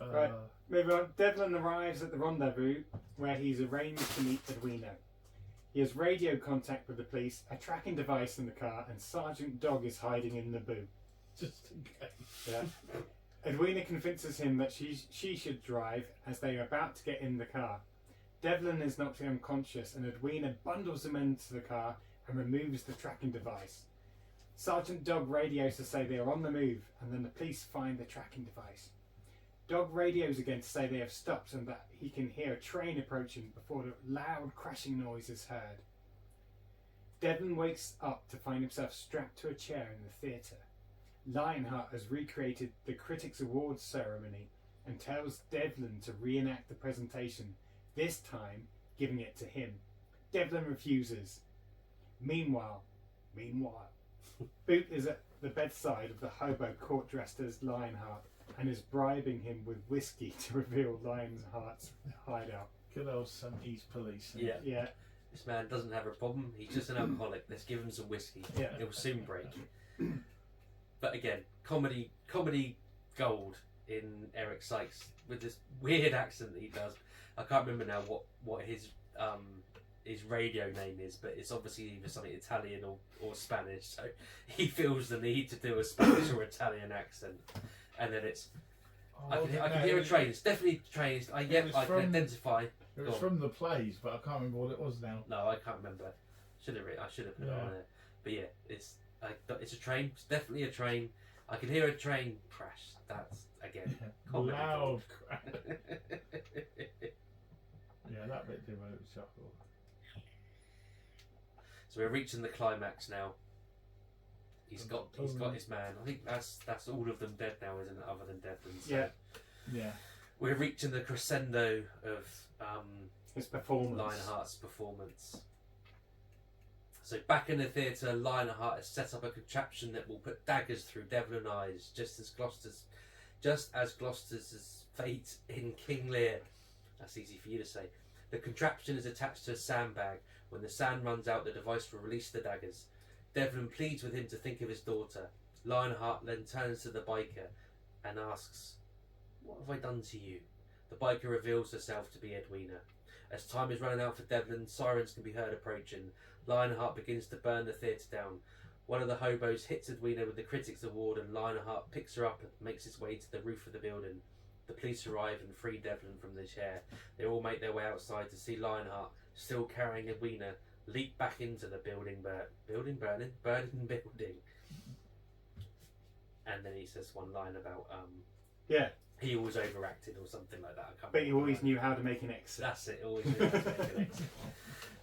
D: Right. Moving on, Devlin arrives at the rendezvous where he's arranged to meet Edwina. He has radio contact with the police, a tracking device in the car, and Sergeant Dog is hiding in the boot.
E: just in case.
D: Yeah. Edwina convinces him that she should drive as they are about to get in the car. Devlin is knocked unconscious and Edwina bundles him into the car and removes the tracking device. Sergeant Dog radios to say they are on the move and then the police find the tracking device. Dog radios again to say they have stopped and that he can hear a train approaching before the loud crashing noise is heard. Devlin wakes up to find himself strapped to a chair in the theatre. Lionheart has recreated the Critics' Awards ceremony and tells Devlin to reenact the presentation, this time giving it to him. Devlin refuses. Meanwhile, Boot is at the bedside of the hobo caught dressed as Lionheart and is bribing him with whiskey to reveal Lionheart's hideout.
E: Good old 70s police.
C: Yeah.
D: Yeah,
C: This man doesn't have a problem. He's just an alcoholic. Let's give him some whiskey.
D: yeah.
C: It'll soon break. But again, comedy gold in Eric Sykes with this weird accent that he does. I can't remember now what his radio name is, but it's obviously either something Italian or Spanish. So he feels the need to do a Spanish or Italian accent, and then it's I can hear a train. It's definitely trains. I can identify.
E: It was from the plays, but I can't remember what it was now.
C: No, I can't remember. I should have put it on there. But yeah, it's a train. It's definitely a train. I can hear a train crash. That's again comedy.
E: Loud crash. Yeah, that bit did make me chuckle.
C: So we're reaching the climax now. He's got his man. I think that's all of them dead now, isn't it? Other than Devlin. So
E: Yeah.
C: we're reaching the crescendo of
D: His performance.
C: Lionheart's performance. So back in the theatre, Lionheart has set up a contraption that will put daggers through Devlin eyes, just as Gloucester's fate in King Lear. That's easy for you to say. The contraption is attached to a sandbag. When the sand runs out, the device will release the daggers. Devlin pleads with him to think of his daughter. Lionheart then turns to the biker and asks, "What have I done to you?" The biker reveals herself to be Edwina. As time is running out for Devlin, sirens can be heard approaching. Lionheart begins to burn the theatre down. One of the hobos hits Edwina with the Critics' Award and Lionheart picks her up and makes his way to the roof of the building. The police arrive and free Devlin from the chair. They all make their way outside to see Lionheart, still carrying Edwina, leap back into the burning building. And then he says one line about
D: Yeah,
C: he always overacted or something like that. I can't
D: but he
C: remember
D: always
C: right.
D: knew how to make an exit.
C: That's it. Always knew how to make an exit.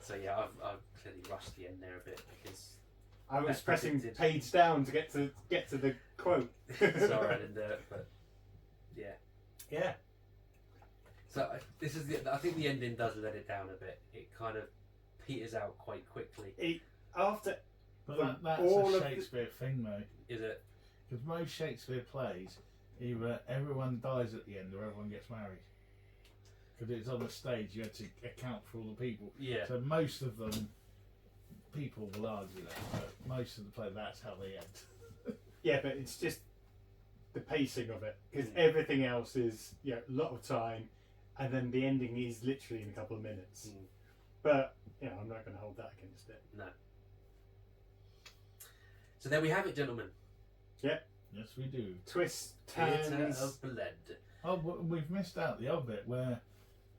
C: So yeah, I've clearly rushed the end there a bit because
D: I was
C: that's
D: pressing
C: predicted.
D: page down to get to the quote.
C: sorry I didn't do it, but yeah.
D: Yeah.
C: So this is I think the ending does let it down a bit. It kind of peters out quite quickly.
D: After
E: But that's
D: all
E: a
D: of the-
E: Shakespeare thing, though.
C: Is it?
E: Because most Shakespeare plays, either everyone dies at the end or everyone gets married. Because it's on the stage, you had to account for all the people.
C: Yeah.
E: So most of them, people will argue that, but most of the play, that's how they end.
D: yeah, but it's just the pacing of it because everything else is a lot of time, and then the ending is literally in a couple of minutes. But I'm not going to hold that against it.
C: No. So there we have it, gentlemen.
E: Yes, we do.
D: Twists,
C: Theatre
D: turns.
C: of Blood.
E: Oh, we've missed out the other bit where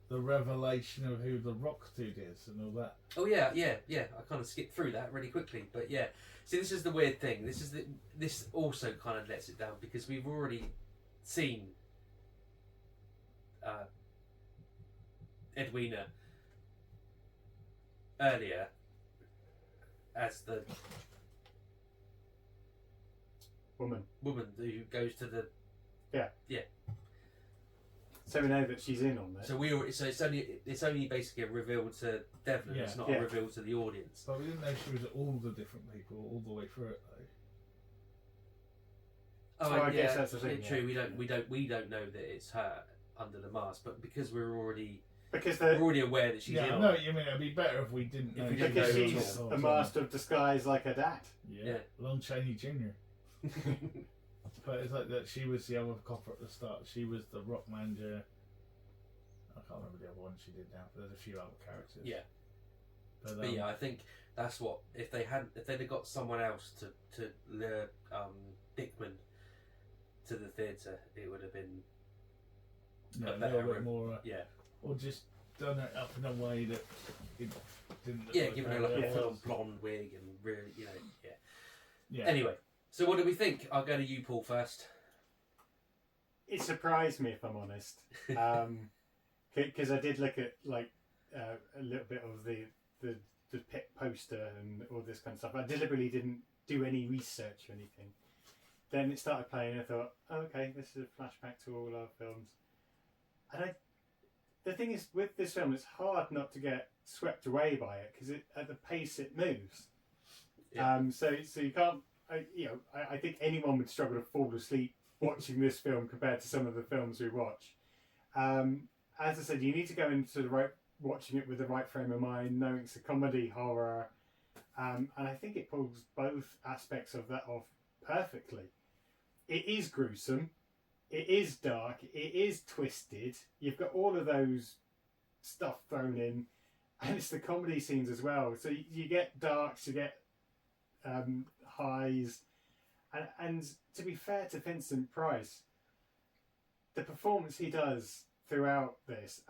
E: the revelation of who the Rock Dude is and all that.
C: Oh yeah. I kind of skipped through that really quickly, but yeah. See, this is the weird thing. This also kind of lets it down because we've already seen Edwina earlier as the
D: Woman.
C: woman who goes to the
D: Yeah. So we know that she's in on this.
C: So it's only basically a reveal to Devlin. It's not a reveal to the audience.
E: But we didn't know she was all the different people all the way through it though.
C: Oh,
D: I guess that's the thing.
C: True. We don't know that it's her under the mask, but because we're already aware that she's in.
E: I know what you mean. It'd be better if we didn't know.
D: Because she's a master of disguise like her dad.
E: Yeah. Lon Chaney Jr. But it's like that. She was the other copper at the start. She was the rock manager. I can't remember the other one she did now. But there's a few other characters.
C: Yeah.
E: But
C: yeah, I think that's what if they'd have got someone else to lure Dickman to the theatre, it would have been
E: a little bit more.
C: Yeah.
E: Or just done it up in a way that it didn't.
C: Given her like a full blonde wig and really, yeah. Anyway, so what do we think? I'll go to you, Paul, first.
D: It surprised me, if I'm honest, because I did look at like a little bit of the pit poster and all this kind of stuff. I deliberately didn't do any research or anything. Then it started playing, and I thought, oh, okay, this is a flashback to all our films. And the thing is, with this film, it's hard not to get swept away by it because at the pace it moves. Yeah. So you can't. I think anyone would struggle to fall asleep watching this film compared to some of the films we watch. As I said, you need to go into watching it with the right frame of mind, knowing it's a comedy horror, and I think it pulls both aspects of that off perfectly. It is gruesome. It is dark. It is twisted. You've got all of those stuff thrown in, and it's the comedy scenes as well. So you get darks, you get highs, and to be fair to Vincent Price, the performance he does throughout this,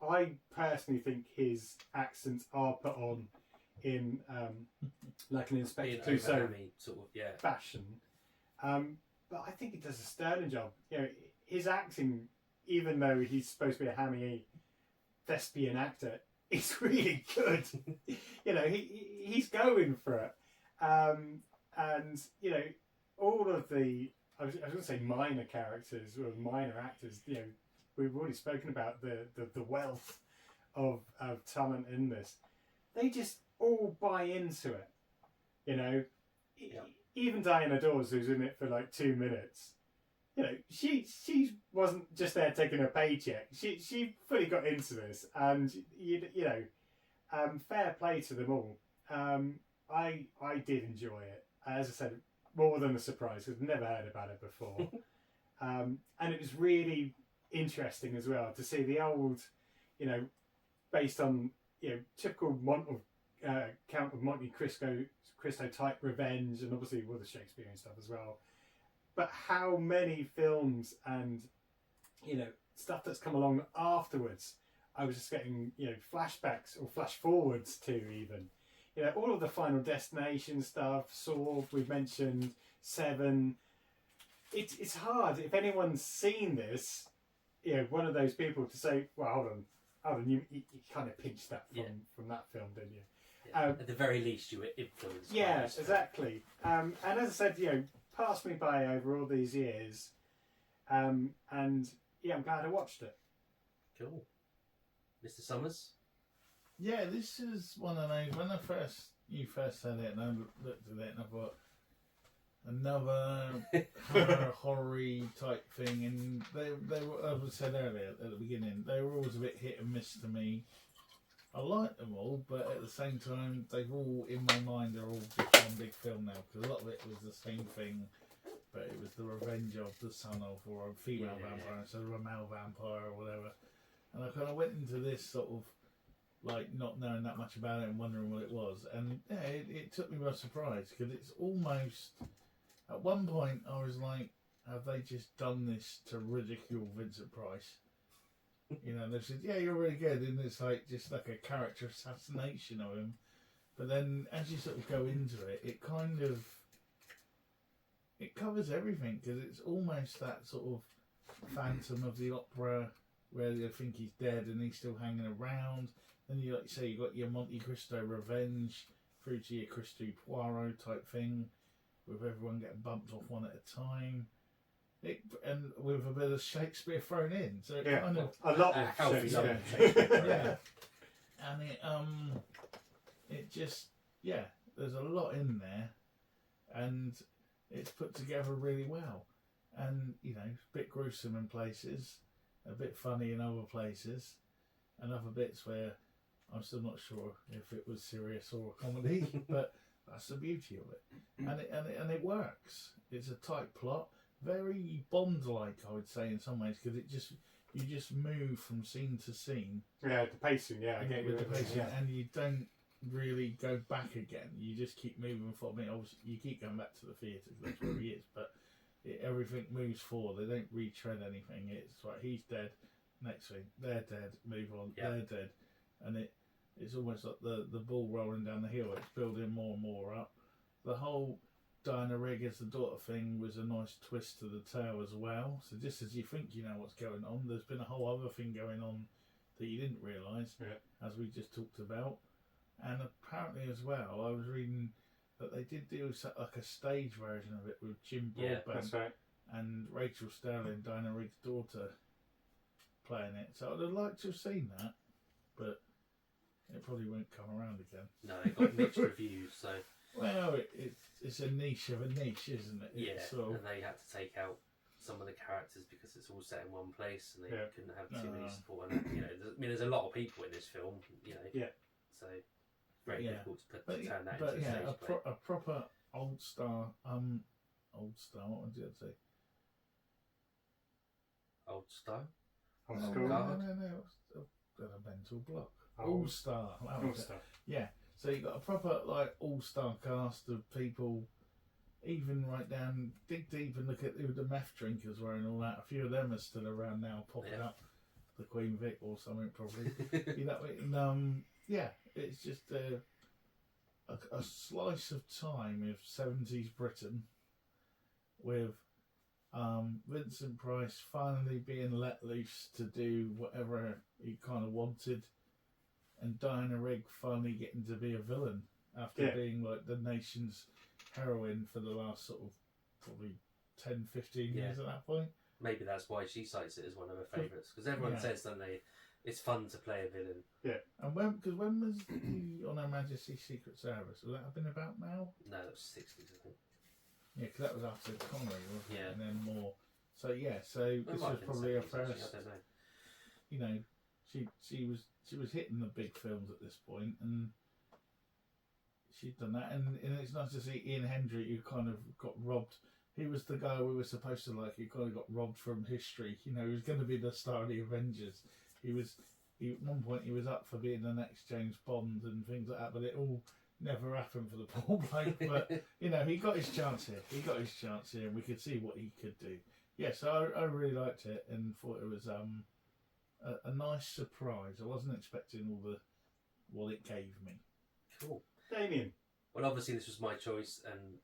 D: I personally think his accents are put on in like an Inspector Clouseau
C: sort of
D: fashion. But I think he does a sterling job. His acting, even though he's supposed to be a hammy thespian actor, is really good. He's going for it. And all of the I was going to say minor characters or minor actors. We've already spoken about the wealth of talent in this. They just all buy into it. Even Diana Dors, who's in it for like 2 minutes, she wasn't just there taking a paycheck. She fully got into this, and fair play to them all. I did enjoy it. As I said, more than a surprise because I've never heard about it before, and it was really interesting as well to see the old, based on typical Count of Monte Cristo type revenge, and obviously all the Shakespearean stuff as well. But how many films and stuff that's come along afterwards, I was just getting flashbacks or flash forwards to even. All of the Final Destination stuff, Saw, we've mentioned, Seven. It's hard if anyone's seen this, one of those people to say, well, hold on, you kind of pinched that from that film, didn't you?
C: At the very least, you were influenced.
D: Yeah, exactly. And as I said, passed me by over all these years, and I'm glad I watched it.
C: Cool, Mr. Summers.
E: Yeah, this is one of those. When you first said it, and I looked at it, and I thought another horror-y type thing, and they were, as I said earlier at the beginning, they were always a bit hit and miss to me. I like them all, but at the same time, they've all, in my mind, they're all just one big film now, because a lot of it was the same thing, but it was the revenge of the son of, or a female vampire instead of a male vampire or whatever. And I kind of went into this sort of, like, not knowing that much about it and wondering what it was. And it took me by surprise, because it's almost, at one point I was like, have they just done this to ridicule Vincent Price? They said, yeah, you're really good, and it's like just like a character assassination of him. But then as you sort of go into it, it covers everything, because it's almost that sort of Phantom of the Opera where they think he's dead and he's still hanging around. Then you say you got your Monte Cristo revenge through to your Christy Poirot type thing, with everyone getting bumped off one at a time. and with a bit of Shakespeare thrown in, so it
D: Yeah,
E: kind of
D: a lot
C: A
D: of
C: healthy
D: Shakespeare.
C: level of Shakespeare.
E: yeah, and it just there's a lot in there, and it's put together really well, and it's a bit gruesome in places, a bit funny in other places, and other bits where I'm still not sure if it was serious or a comedy, but that's the beauty of it, and it works. It's a tight plot, very Bond-like, I would say, in some ways, because you just move from scene to scene.
D: Yeah, the pacing. Yeah, I get you.
E: With the pacing,
D: Yeah.
E: and you don't really go back again. You just keep moving forward. I mean, obviously, you keep going back to the theatre because that's where he is, but everything moves forward. They don't retread anything. It's right. He's dead. Next thing, they're dead. Move on.
C: Yeah.
E: They're dead, and it's almost like the ball rolling down the hill. It's building more and more up. The whole Diana Rigg as the daughter thing was a nice twist to the tale as well. So just as you think you know what's going on, there's been a whole other thing going on that you didn't realise, as we just talked about. And apparently as well, I was reading that they did do like a stage version of it with Jim Broadbent
D: That's right.
E: and Rachel Sterling, Diana Rigg's daughter, playing it. So I'd have liked to have seen that, but it probably won't come around again.
C: No, it got mixed reviews, so
E: Well, it's a niche of a niche, isn't it?
C: yeah.
E: It's sort of-
C: And they had to take out some of the characters because it's all set in one place, and they couldn't have too many
E: No.
C: support. And there's a lot of people in this film,
D: Yeah.
C: so very difficult to turn that
E: but
C: into a
E: yeah,
C: stage play.
E: a proper old star. What did I say?
C: Old style.
D: Old
E: No,
D: school.
C: God.
E: no. Got a mental block.
D: Oh.
E: All star.
D: Old stuff.
E: Yeah. So you got a proper all star cast of people. Even right down, dig deep and look at who the meth drinkers were and all that. A few of them are still around now, popping up. The Queen Vic or something probably. And, it's just a slice of time of 70s Britain with Vincent Price finally being let loose to do whatever he kind of wanted, and Diana Rigg finally getting to be a villain after being like the nation's heroine for the last sort of probably 10, 15 years at that point.
C: Maybe that's why she cites it as one of her favourites, because everyone says, don't they, it's fun to play a villain.
D: Yeah.
E: And when was the On Her Majesty's Secret Service? Would that have been about now?
C: No, that was 60s, I think.
E: Yeah, because that was after Connery, wasn't it?
C: Yeah.
E: And then more. So yeah, so this was probably her
C: 70s, actually,
E: first.
C: I don't know.
E: You know, she was hitting the big films at this point, and she'd done that. And it's nice to see Ian Hendry, who kind of got robbed. He was the guy we were supposed to like. He kind of got robbed from history. You know, he was going to be the star of the Avengers. At one point he was up for being the next James Bond and things like that, but it all never happened for the poor bloke. But you know, he got his chance here. And we could see what he could do. Yeah, so I really liked it and thought it was a nice surprise. I wasn't expecting what it gave me.
C: Cool.
D: Damien.
C: Well, obviously this was my choice, and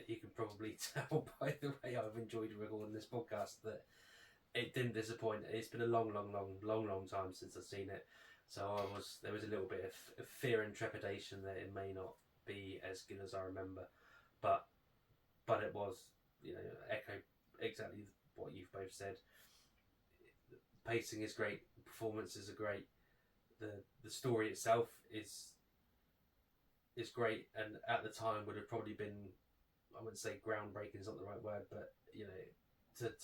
C: you can probably tell by the way I've enjoyed recording this podcast that it didn't disappoint. It's been a long time since I've seen it, so there was a little bit of fear and trepidation that it may not be as good as I remember, but it was, echo exactly what you've both said. Pacing is great, performances are great, the story itself is great, and at the time would have probably been, I wouldn't say groundbreaking is not the right word, but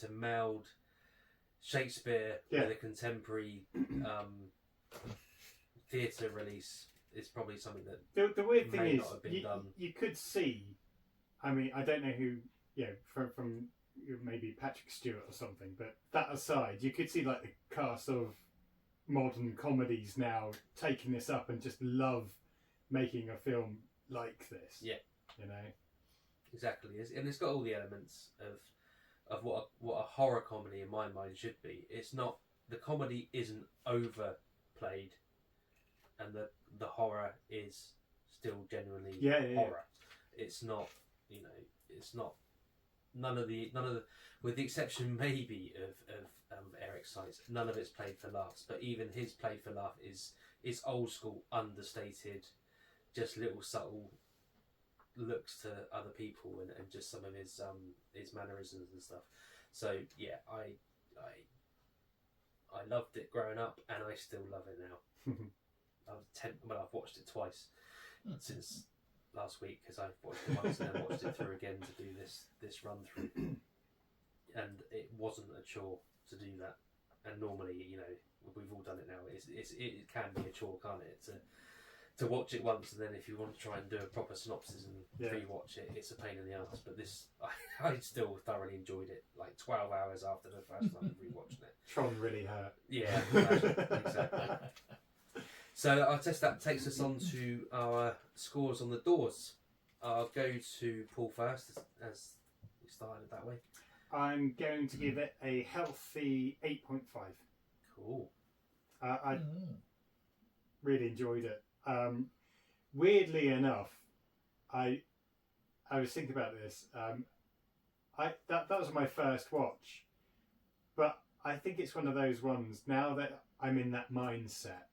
C: to meld Shakespeare with a contemporary theatre release is probably something that
D: The weird thing
C: may
D: is
C: not have been done.
D: you could see, I mean, I don't know who, from maybe Patrick Stewart or something, but that aside, you could see like the cast of modern comedies now taking this up and just love making a film like this.
C: Yeah. Exactly, and it's got all the elements of what a horror comedy in my mind should be. It's not, the comedy isn't overplayed, and the horror is still genuinely horror. It's not, it's not none of the with the exception maybe of Eric Sykes, none of it's played for laughs. But even his played for laugh is old school, understated, just little subtle looks to other people and just some of his mannerisms and stuff. So yeah, I loved it growing up, and I still love it now. I've watched it twice since last week, because I watched it once and then watched it through again to do this run through, and it wasn't a chore to do that. And normally, we've all done it now. It can be a chore, can't it? To watch it once, and then if you want to try and do a proper synopsis and re-watch it, it's a pain in the arse. But this, I still thoroughly enjoyed it. Like 12 hours after the first time re-watching it.
D: Tron really hurt.
C: Yeah, exactly. So our test that takes us on to our scores on the doors. I'll go to Paul first, as we started that way.
D: I'm going to give it a healthy 8.5.
C: Cool.
D: I really enjoyed it. Weirdly enough, I was thinking about this. That was my first watch, but I think it's one of those ones. Now that I'm in that mindset,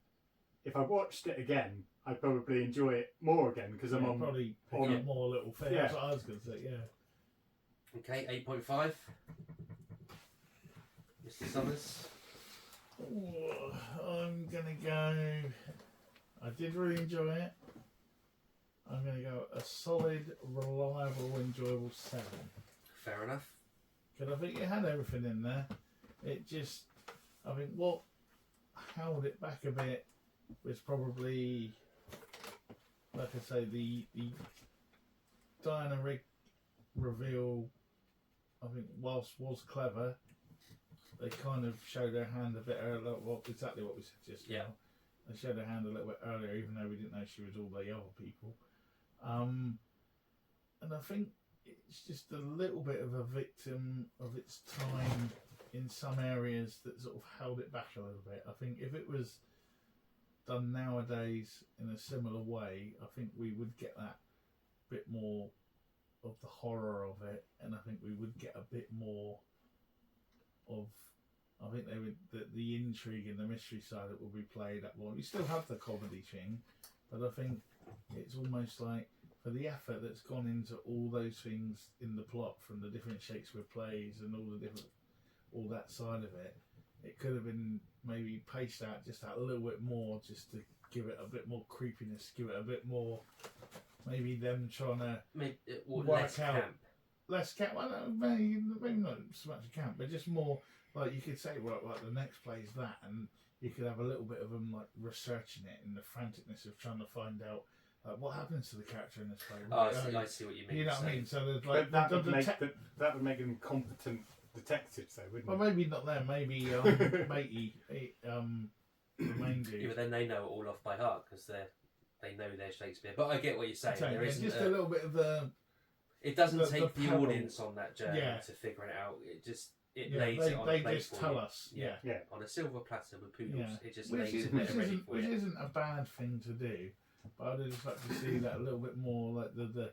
D: if I watched it again, I'd probably enjoy it more again, because I'm on
E: probably pick up more little things.
D: Yeah.
E: That's what I was going to say. Yeah.
C: Okay, 8.5. Mr. Summers.
E: I'm gonna go. I did really enjoy it. I'm gonna go a solid, reliable, enjoyable 7.
C: Fair enough.
E: Because I think it had everything in there. It just, I think what held it back a bit was probably, like I say, the Diana Rigg reveal. I think whilst was clever, they kind of showed their hand a bit earlier. Well, exactly what we said just now. They showed their hand a little bit earlier, even though we didn't know she was all the other people. And I think it's just a little bit of a victim of its time in some areas that sort of held it back a little bit. I think if it was done nowadays in a similar way, I think we would get that bit more of the horror of it, and I think we would get a bit more of, I think they would, the intrigue and the mystery side that will be played up more. You still have the comedy thing, but I think it's almost like, for the effort that's gone into all those things in the plot, from the different Shakespeare plays and all that side of it, it could have been maybe paced out just a little bit more, just to give it a bit more creepiness, give it a bit more, maybe them trying to work
C: less
E: out
C: camp.
E: less camp. Well, no, maybe not so much a camp, but just more like, you could say, well, like the next play is that, and you could have a little bit of them like researching it and the franticness of trying to find out what happens to the character in this play.
C: I see what you mean.
E: You know what I mean? So there's like,
D: but that would make them competent detectives, though, wouldn't it?
E: well, maybe not them. Maybe Matey, the main dude.
C: Yeah, but then they know it all off by heart, because they know their Shakespeare. But I get what you're saying. There isn't
E: just a little bit of the.
C: It doesn't take the
E: peril.
C: audience on that journey to figure it out. It
E: Yeah,
C: lays it on a
E: they
C: plate
E: just
C: for
E: tell
C: you.
E: us.
C: Yeah.
E: Yeah.
C: On a silver platter with poodles.
E: Yeah.
C: It just
E: Which,
C: lays it there ready for you.
E: isn't a bad thing to do, but I'd just like to see that a little bit more, like the.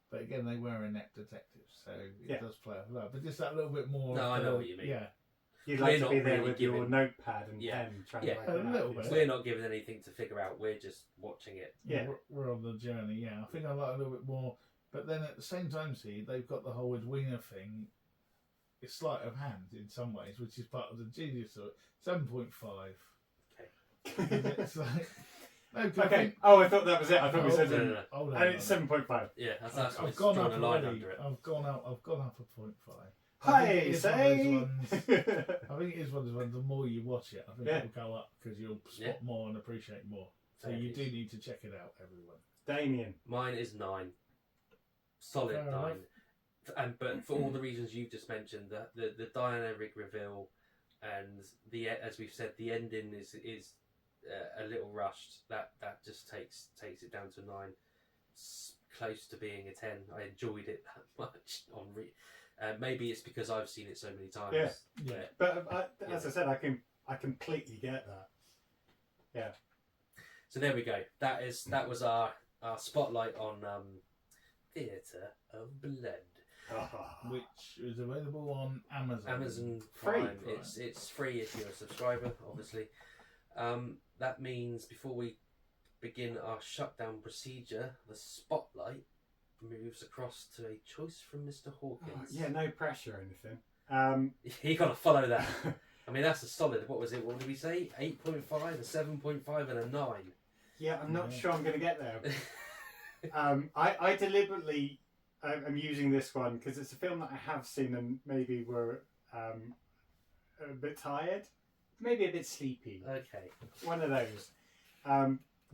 E: But again, they were inept detectives, so it does play a lot. But just that little bit more.
C: No, I know what you mean.
E: Yeah.
D: You'd
C: We're
D: like to
C: not
D: be there
C: really
D: with your
C: giving-
D: notepad and pen, trying to write
E: a
D: that
E: little
D: out.
E: bit.
C: We're not given anything to figure out. We're just watching it.
D: Yeah.
E: We're on the journey. Yeah, I think I like a little bit more. But then at the same time, see, they've got the whole Edwina thing. It's sleight of hand in some ways, which is part of the genius of it. 7.5.
C: Okay.
E: It's like, no,
D: Okay. Oh, I thought that was it. I thought we
E: Oh,
D: said
C: no.
E: Hold on,
D: and it's 7.5.
C: Yeah, that's
E: I've
C: it's
E: gone
C: drawn
E: up
C: a line
E: already.
C: under it.
E: I've gone up a 0.5.
D: Hi, say.
E: I think it is one of those ones. The more you watch it, I think
D: Yeah.
E: it will go up, because you'll spot more and appreciate more. So
C: Fair
E: you
C: use.
E: do need to check it out, everyone.
D: Damien.
C: Mine is 9. Solid
E: Fair
C: 9.
E: enough.
C: But for all the reasons you've just mentioned, the Diana Rigg reveal, and as we've said, the ending is a little rushed. That just takes it down to 9. It's close to being a 10. I enjoyed it that much maybe it's because I've seen it so many times.
D: Yeah. But as I said, I completely get that. Yeah.
C: So there we go. That was our spotlight on Theatre of Blood,
E: Which is available on Amazon.
C: Amazon
D: Free.
C: Prime. It's free if you're a subscriber, obviously. That means before we begin our shutdown procedure, the spotlight moves across to a choice from Mr. Hawkins.
D: Yeah, no pressure or anything.
C: You got to follow that. I mean, that's a solid. What was it? What did we say? 8.5, a 7.5, and a 9.
D: Yeah, I'm not sure I'm going to get there. I deliberately am using this one because it's a film that I have seen and maybe were a bit tired, maybe a bit sleepy.
C: Okay.
D: One of those.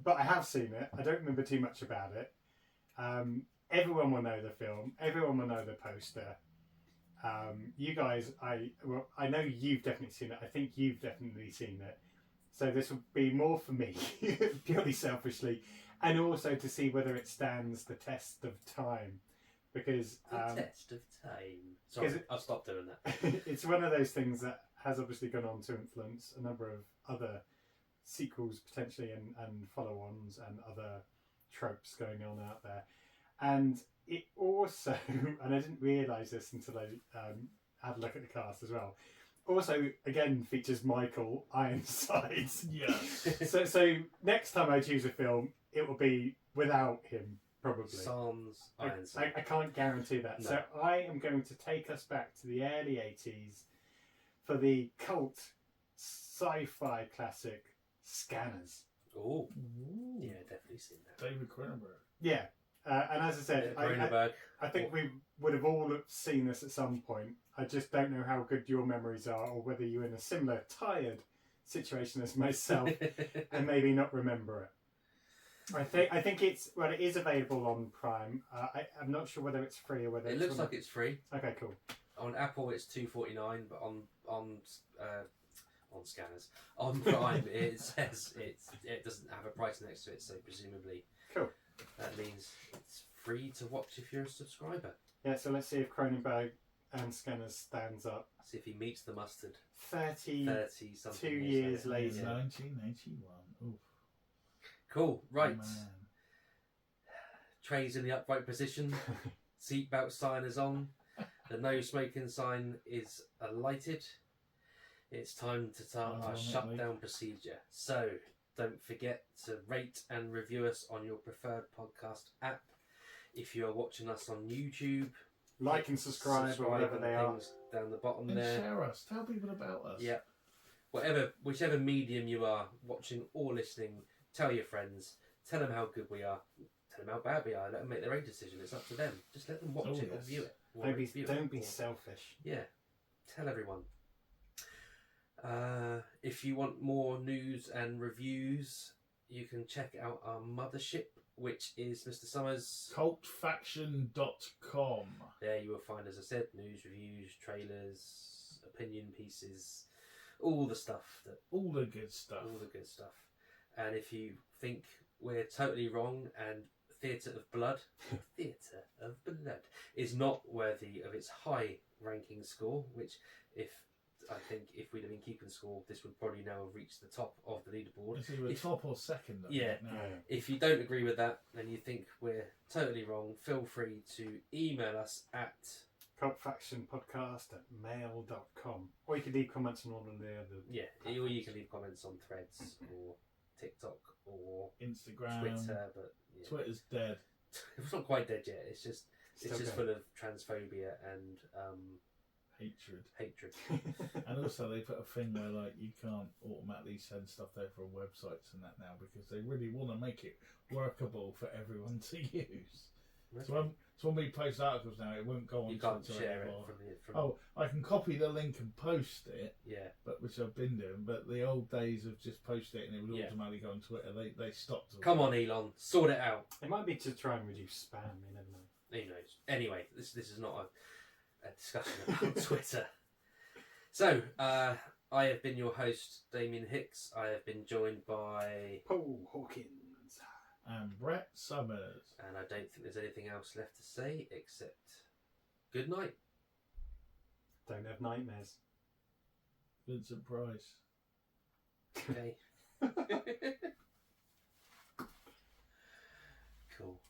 D: But I have seen it. I don't remember too much about it. Everyone will know the film. Everyone will know the poster. You guys, I know you've definitely seen it. I think you've definitely seen it. So this will be more for me, purely selfishly, and also to see whether it stands the test of time. Because
C: The test of time. Sorry, I'll stop doing that.
D: It's one of those things that has obviously gone on to influence a number of other sequels potentially and follow-ons and other tropes going on out there. And it also, and I didn't realise this until I had a look at the cast as well, also again features Michael Ironsides.
E: Yes.
D: So next time I choose a film, it will be without him, probably.
C: Sans Ironside.
D: I can't guarantee that.
C: No.
D: So I am going to take us back to the early 80s for the cult sci-fi classic Scanners.
C: Oh, yeah, definitely seen that.
E: David Cronenberg.
D: Yeah. And as I said,
C: Cronenberg.
D: I think we would have all seen this at some point. I just don't know how good your memories are, or whether you're in a similar tired situation as myself and maybe not remember it. I think it is available on Prime. I'm not sure whether it's free or whether
C: It looks like it's free.
D: Okay, cool.
C: On Apple, it's $2.49, but on Scanners, on Prime, it says it doesn't have a price next to it, so presumably,
D: cool.
C: That means it's free to watch if you're a subscriber.
D: Yeah, so let's see if Cronenberg and Scanners stands up.
C: See if he meets the mustard.
D: 30
C: something
D: 2 years later.
E: 1981. Oof.
C: Cool, right.
E: Man.
C: Trays in the upright position. Seatbelt sign is on. The no smoking sign is lighted. It's time to start our shutdown procedure. So don't forget to rate and review us on your preferred podcast app. If you are watching us on YouTube,
D: like and subscribe or whatever they are.
C: Down the bottom
E: And
C: there.
E: share us. Tell people about us.
C: Yeah. Whichever medium you are watching or listening, tell your friends. Tell them how good we are. Tell them how bad we are. Let them make their own decision. It's up to them. Just let them watch it or view it.
D: Don't be selfish.
C: Yeah. Tell everyone. If you want more news and reviews, you can check out our mothership, which is Mr. Summers.
E: Cultfaction.com.
C: There you will find, as I said, news, reviews, trailers, opinion pieces, all the stuff.
E: All the good stuff.
C: All the good stuff. And if you think we're totally wrong and Theatre of Blood is not worthy of its high ranking score, which I think if we'd have been keeping score, this would probably now have reached the top of the leaderboard.
E: Is either top or second?
C: Yeah. If you don't agree with that and you think we're totally wrong, feel free to email us at
D: cultfactionpodcast@mail.com, or you can leave comments on all of the other.
C: Yeah, or you can leave comments on Threads or TikTok or
E: Instagram,
C: Twitter, but yeah.
E: Twitter's dead.
C: It's not quite dead yet. It's just
D: Still
C: full of transphobia and
E: hatred. And also they put a thing where like you can't automatically send stuff there from websites and that now because they really want to make it workable for everyone to use.
C: Okay.
E: So when we post articles now, it won't go on.
C: You can't
E: Twitter
C: share
E: anymore.
C: it from.
E: Oh, I can copy the link and post it.
C: Yeah.
E: But which I've been doing. But the old days of just post it and it would
C: Yeah.
E: automatically go on Twitter. They stopped.
C: Come on, Elon, sort it out.
D: It might be to try and reduce spam. You never know.
C: Who knows? Anyway, this is not a discussion about Twitter. So, I have been your host, Damien Hicks. I have been joined by
D: Paul Hawkins.
E: And Brett Summers.
C: And I don't think there's anything else left to say except good night.
D: Don't have nightmares.
E: Vincent Price.
C: Okay. Cool.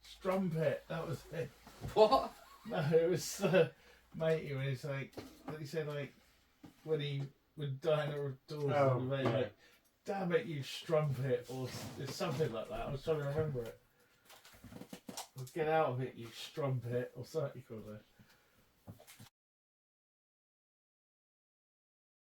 E: Strumpet. That was it.
C: What?
E: No, it was matey when he's like, did he say like when Diana Dors
D: Oh,
E: like,
D: yeah.
E: damn it, you strumpet, or it's something like that. I was trying to remember it. Get out of it, you strumpet, or something you call it.